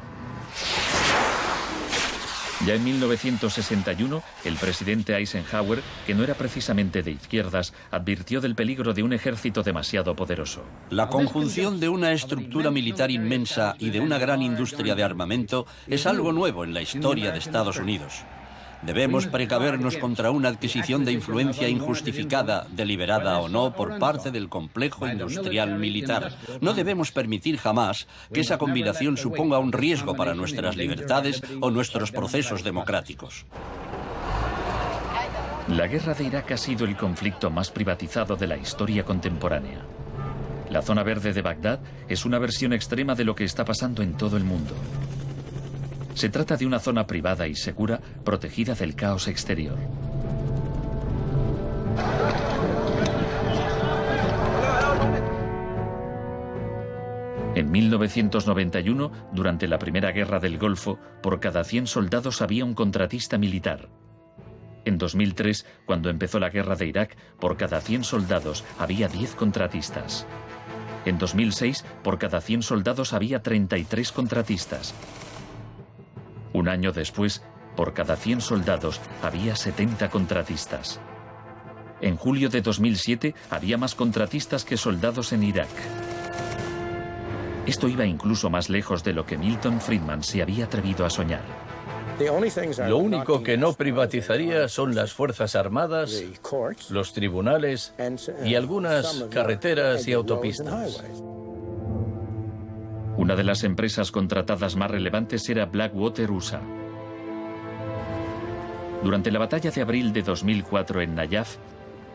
Ya en 1961, el presidente Eisenhower, que no era precisamente de izquierdas, advirtió del peligro de un ejército demasiado poderoso. La conjunción de una estructura militar inmensa y de una gran industria de armamento es algo nuevo en la historia de Estados Unidos. Debemos precavernos contra una adquisición de influencia injustificada, deliberada o no, por parte del complejo industrial militar. No debemos permitir jamás que esa combinación suponga un riesgo para nuestras libertades o nuestros procesos democráticos. La guerra de Irak ha sido el conflicto más privatizado de la historia contemporánea. La zona verde de Bagdad es una versión extrema de lo que está pasando en todo el mundo. Se trata de una zona privada y segura, protegida del caos exterior. En 1991, durante la Primera Guerra del Golfo, por cada 100 soldados había un contratista militar. En 2003, cuando empezó la guerra de Irak, por cada 100 soldados había 10 contratistas. En 2006, por cada 100 soldados había 33 contratistas. Un año después, por cada 100 soldados había 70 contratistas. En julio de 2007 había más contratistas que soldados en Irak. Esto iba incluso más lejos de lo que Milton Friedman se había atrevido a soñar. Lo único que no privatizaría son las Fuerzas Armadas, los tribunales y algunas carreteras y autopistas. Una de las empresas contratadas más relevantes era Blackwater USA. Durante la batalla de abril de 2004 en Nayaf,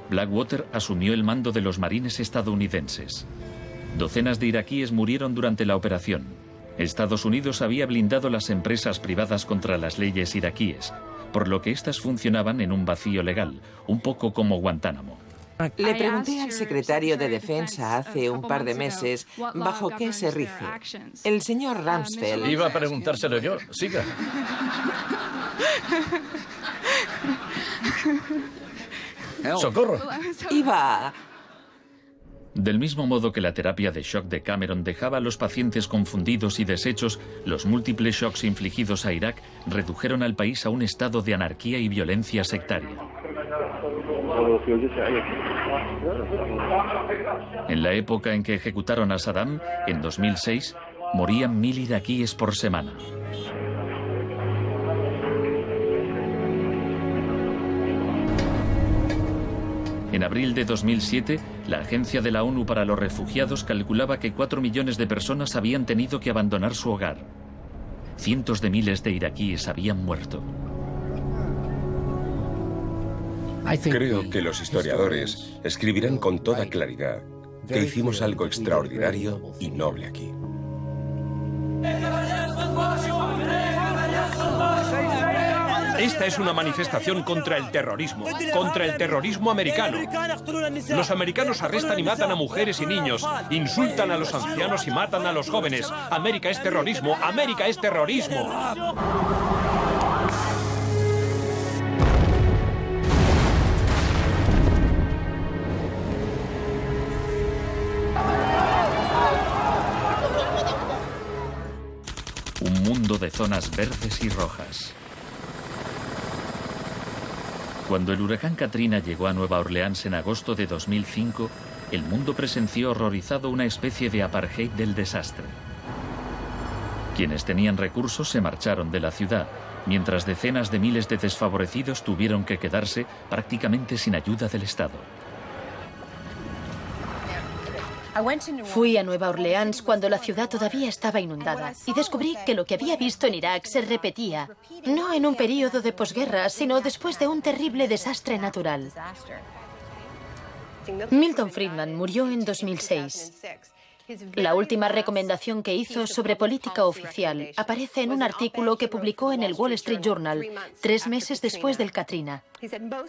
Blackwater asumió el mando de los marines estadounidenses. Docenas de iraquíes murieron durante la operación. Estados Unidos había blindado las empresas privadas contra las leyes iraquíes, por lo que éstas funcionaban en un vacío legal, un poco como Guantánamo. Le pregunté al secretario de Defensa hace un par de meses bajo qué se rige. El señor Rumsfeld... Iba a preguntárselo yo. Siga. ¡Socorro! Iba... Del mismo modo que la terapia de shock de Cameron dejaba a los pacientes confundidos y deshechos, los múltiples shocks infligidos a Irak redujeron al país a un estado de anarquía y violencia sectaria. En la época en que ejecutaron a Saddam, en 2006, morían 1000 iraquíes por semana. En abril de 2007, la Agencia de la ONU para los Refugiados calculaba que 4 millones de personas habían tenido que abandonar su hogar. Cientos de miles de iraquíes habían muerto. Creo que los historiadores escribirán con toda claridad que hicimos algo extraordinario y noble aquí. Esta es una manifestación contra el terrorismo americano. Los americanos arrestan y matan a mujeres y niños, insultan a los ancianos y matan a los jóvenes. América es terrorismo, América es terrorismo. Un mundo de zonas verdes y rojas. Cuando el huracán Katrina llegó a Nueva Orleans en agosto de 2005, el mundo presenció horrorizado una especie de apartheid del desastre. Quienes tenían recursos se marcharon de la ciudad, mientras decenas de miles de desfavorecidos tuvieron que quedarse prácticamente sin ayuda del Estado. Fui a Nueva Orleans cuando la ciudad todavía estaba inundada y descubrí que lo que había visto en Irak se repetía, no en un período de posguerra, sino después de un terrible desastre natural. Milton Friedman murió en 2006. La última recomendación que hizo sobre política oficial aparece en un artículo que publicó en el Wall Street Journal 3 meses después del Katrina.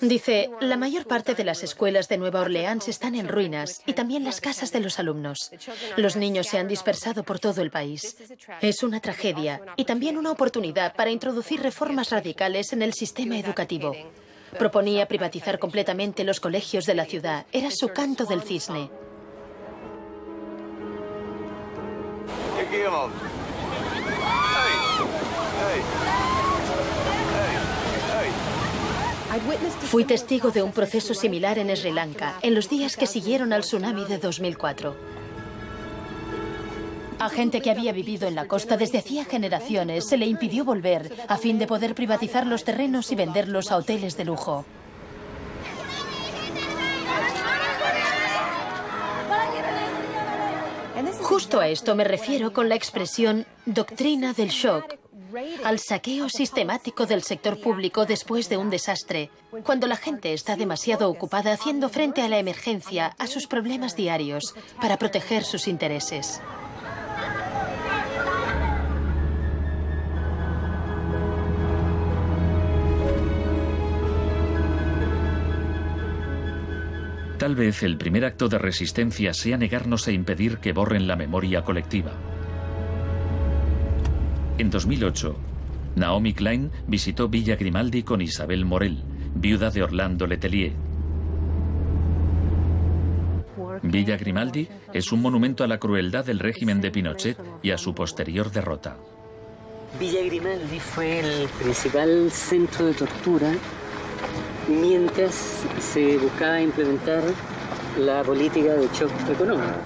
Dice, la mayor parte de las escuelas de Nueva Orleans están en ruinas y también las casas de los alumnos. Los niños se han dispersado por todo el país. Es una tragedia y también una oportunidad para introducir reformas radicales en el sistema educativo. Proponía privatizar completamente los colegios de la ciudad. Era su canto del cisne. Fui testigo de un proceso similar en Sri Lanka, en los días que siguieron al tsunami de 2004. A gente que había vivido en la costa desde hacía generaciones se le impidió volver a fin de poder privatizar los terrenos y venderlos a hoteles de lujo. Justo a esto me refiero con la expresión doctrina del shock, al saqueo sistemático del sector público después de un desastre, cuando la gente está demasiado ocupada haciendo frente a la emergencia, a sus problemas diarios, para proteger sus intereses. Tal vez el primer acto de resistencia sea negarnos a impedir que borren la memoria colectiva. En 2008, Naomi Klein visitó Villa Grimaldi con Isabel Morel, viuda de Orlando Letelier. Villa Grimaldi es un monumento a la crueldad del régimen de Pinochet y a su posterior derrota. Villa Grimaldi fue el principal centro de tortura mientras se buscaba implementar la política de shock económico.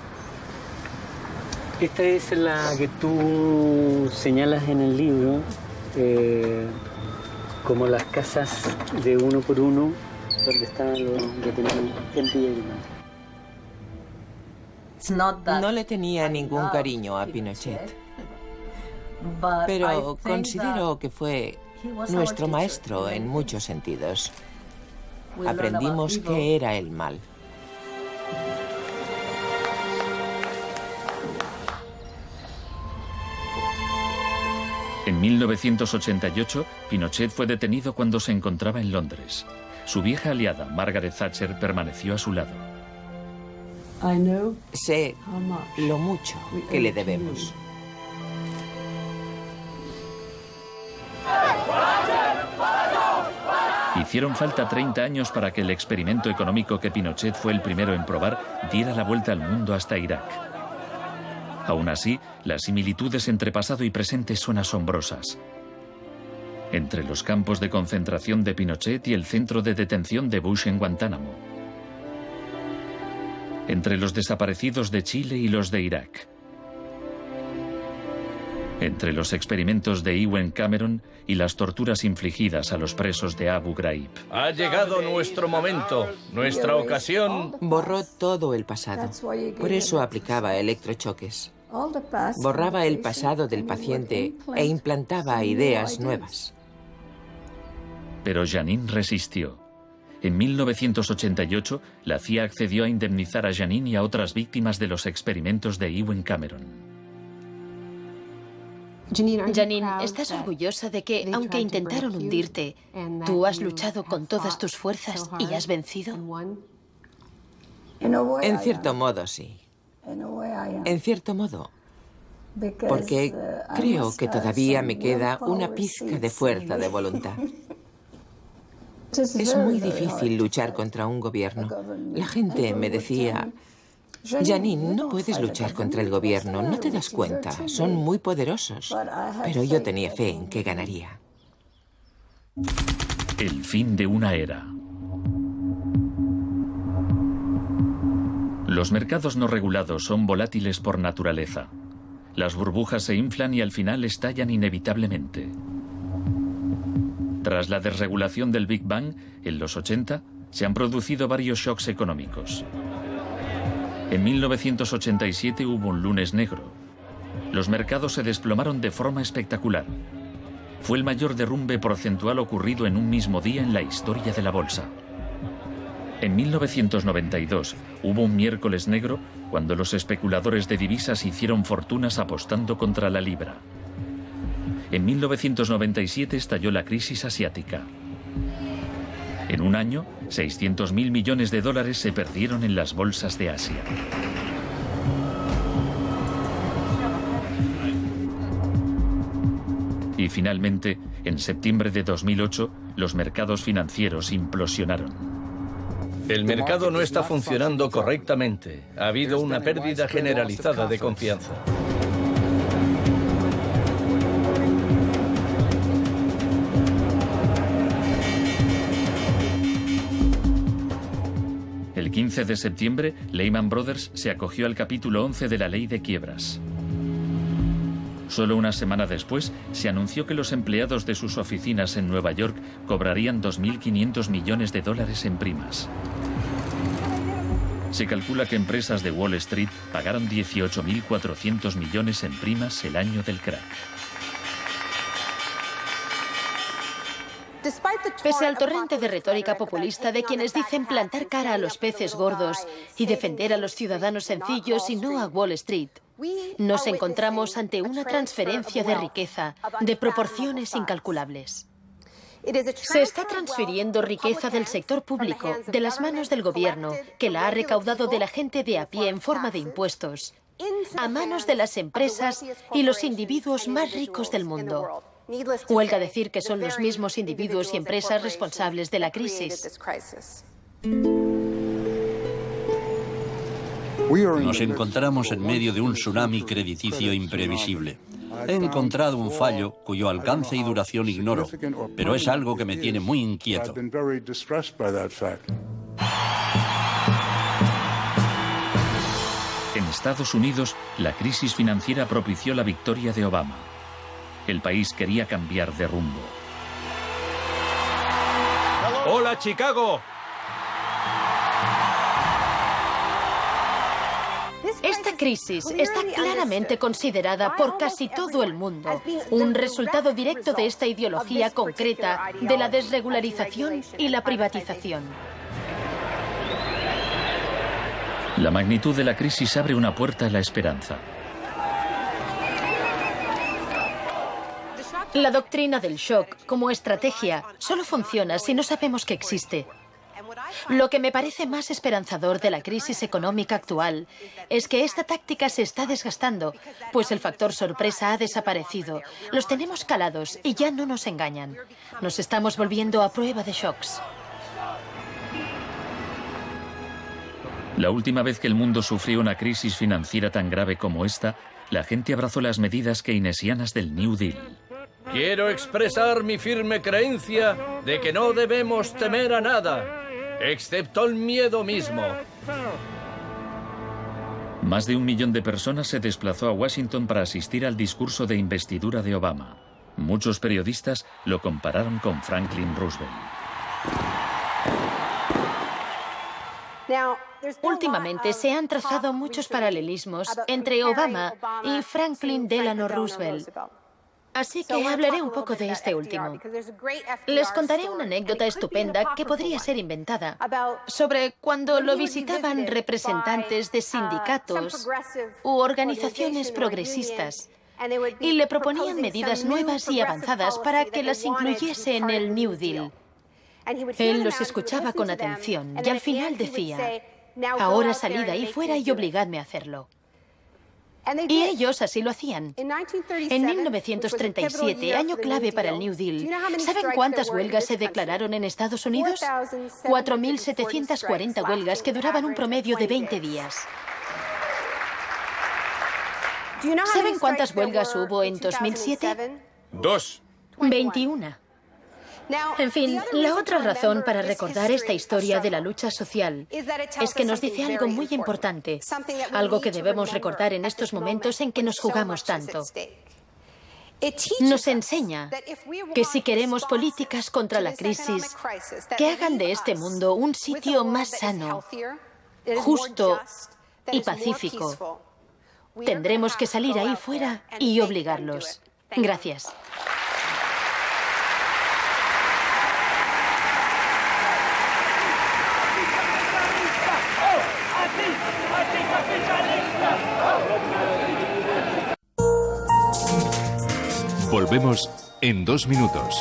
Esta es la que tú señalas en el libro como las casas de uno por uno donde estaban los detenidos en Villa Grimaldi. No le tenía ningún cariño a Pinochet, pero considero que fue nuestro maestro en muchos sentidos. Aprendimos qué era el mal. En 1988, Pinochet fue detenido cuando se encontraba en Londres. su vieja aliada, Margaret Thatcher, permaneció a su lado. Sé lo mucho que le debemos. Hicieron falta 30 años para que el experimento económico que Pinochet fue el primero en probar diera la vuelta al mundo hasta Irak. Aún así, las similitudes entre pasado y presente son asombrosas. Entre los campos de concentración de Pinochet y el centro de detención de Bush en Guantánamo. Entre los desaparecidos de Chile y los de Irak. Entre los experimentos de Ewen Cameron y las torturas infligidas a los presos de Abu Ghraib. Ha llegado nuestro momento, nuestra ocasión. Borró todo el pasado. Por eso aplicaba electrochoques. Borraba el pasado del paciente e implantaba ideas nuevas. Pero Janine resistió. En 1988, la CIA accedió a indemnizar a Janine y a otras víctimas de los experimentos de Ewen Cameron. Janine, ¿estás orgullosa de que, aunque intentaron hundirte, tú has luchado con todas tus fuerzas y has vencido? En cierto modo, sí. En cierto modo. Porque creo que todavía me queda una pizca de fuerza de voluntad. Es muy difícil luchar contra un gobierno. La gente me decía: Janine, no puedes luchar contra el gobierno, no te das cuenta, son muy poderosos. Pero yo tenía fe en que ganaría. El fin de una era. Los mercados no regulados son volátiles por naturaleza. Las burbujas se inflan y al final estallan inevitablemente. Tras la desregulación del Big Bang, en los 80, se han producido varios shocks económicos. En 1987 hubo un lunes negro. Los mercados se desplomaron de forma espectacular. Fue el mayor derrumbe porcentual ocurrido en un mismo día en la historia de la bolsa. En 1992 hubo un miércoles negro cuando los especuladores de divisas hicieron fortunas apostando contra la libra. En 1997 estalló la crisis asiática. En un año, 600.000 millones de dólares se perdieron en las bolsas de Asia. Y finalmente, en septiembre de 2008, los mercados financieros implosionaron. El mercado no está funcionando correctamente. Ha habido una pérdida generalizada de confianza. El 15 de septiembre, Lehman Brothers se acogió al capítulo 11 de la ley de quiebras. Solo una semana después, se anunció que los empleados de sus oficinas en Nueva York cobrarían 2.500 millones de dólares en primas. Se calcula que empresas de Wall Street pagaron 18.400 millones en primas el año del crack. Pese al torrente de retórica populista de quienes dicen plantar cara a los peces gordos y defender a los ciudadanos sencillos y no a Wall Street, nos encontramos ante una transferencia de riqueza de proporciones incalculables. Se está transfiriendo riqueza del sector público, de las manos del gobierno, que la ha recaudado de la gente de a pie en forma de impuestos, a manos de las empresas y los individuos más ricos del mundo. Huelga decir que son los mismos individuos y empresas responsables de la crisis. Nos encontramos en medio de un tsunami crediticio imprevisible. He encontrado un fallo cuyo alcance y duración ignoro, pero es algo que me tiene muy inquieto. En Estados Unidos, la crisis financiera propició la victoria de Obama. El país quería cambiar de rumbo. ¡Hola, Chicago! Esta crisis está claramente considerada por casi todo el mundo un resultado directo de esta ideología concreta de la desregularización y la privatización. La magnitud de la crisis abre una puerta a la esperanza. La doctrina del shock, como estrategia, solo funciona si no sabemos que existe. Lo que me parece más esperanzador de la crisis económica actual es que esta táctica se está desgastando, pues el factor sorpresa ha desaparecido. Los tenemos calados y ya no nos engañan. Nos estamos volviendo a prueba de shocks. La última vez que el mundo sufrió una crisis financiera tan grave como esta, la gente abrazó las medidas keynesianas del New Deal. Quiero expresar mi firme creencia de que no debemos temer a nada, excepto el miedo mismo. Más de 1 millón de personas se desplazó a Washington para asistir al discurso de investidura de Obama. Muchos periodistas lo compararon con Franklin Roosevelt. Últimamente se han trazado muchos paralelismos entre Obama y Franklin Delano Roosevelt. Así que hablaré un poco de este último. Les contaré una anécdota estupenda que podría ser inventada sobre cuando lo visitaban representantes de sindicatos u organizaciones progresistas y le proponían medidas nuevas y avanzadas para que las incluyese en el New Deal. Él los escuchaba con atención y al final decía: ahora salid ahí fuera y obligadme a hacerlo. Y ellos así lo hacían. En 1937, año clave para el New Deal, ¿saben cuántas huelgas se declararon en Estados Unidos? 4.740 huelgas que duraban un promedio de 20 días. ¿Saben cuántas huelgas hubo en 2007? 2. 21. En fin, la otra razón para recordar esta historia de la lucha social es que nos dice algo muy importante, algo que debemos recordar en estos momentos en que nos jugamos tanto. Nos enseña que si queremos políticas contra la crisis que hagan de este mundo un sitio más sano, justo y pacífico, tendremos que salir ahí fuera y obligarlos. Gracias. Volvemos en 2 minutos.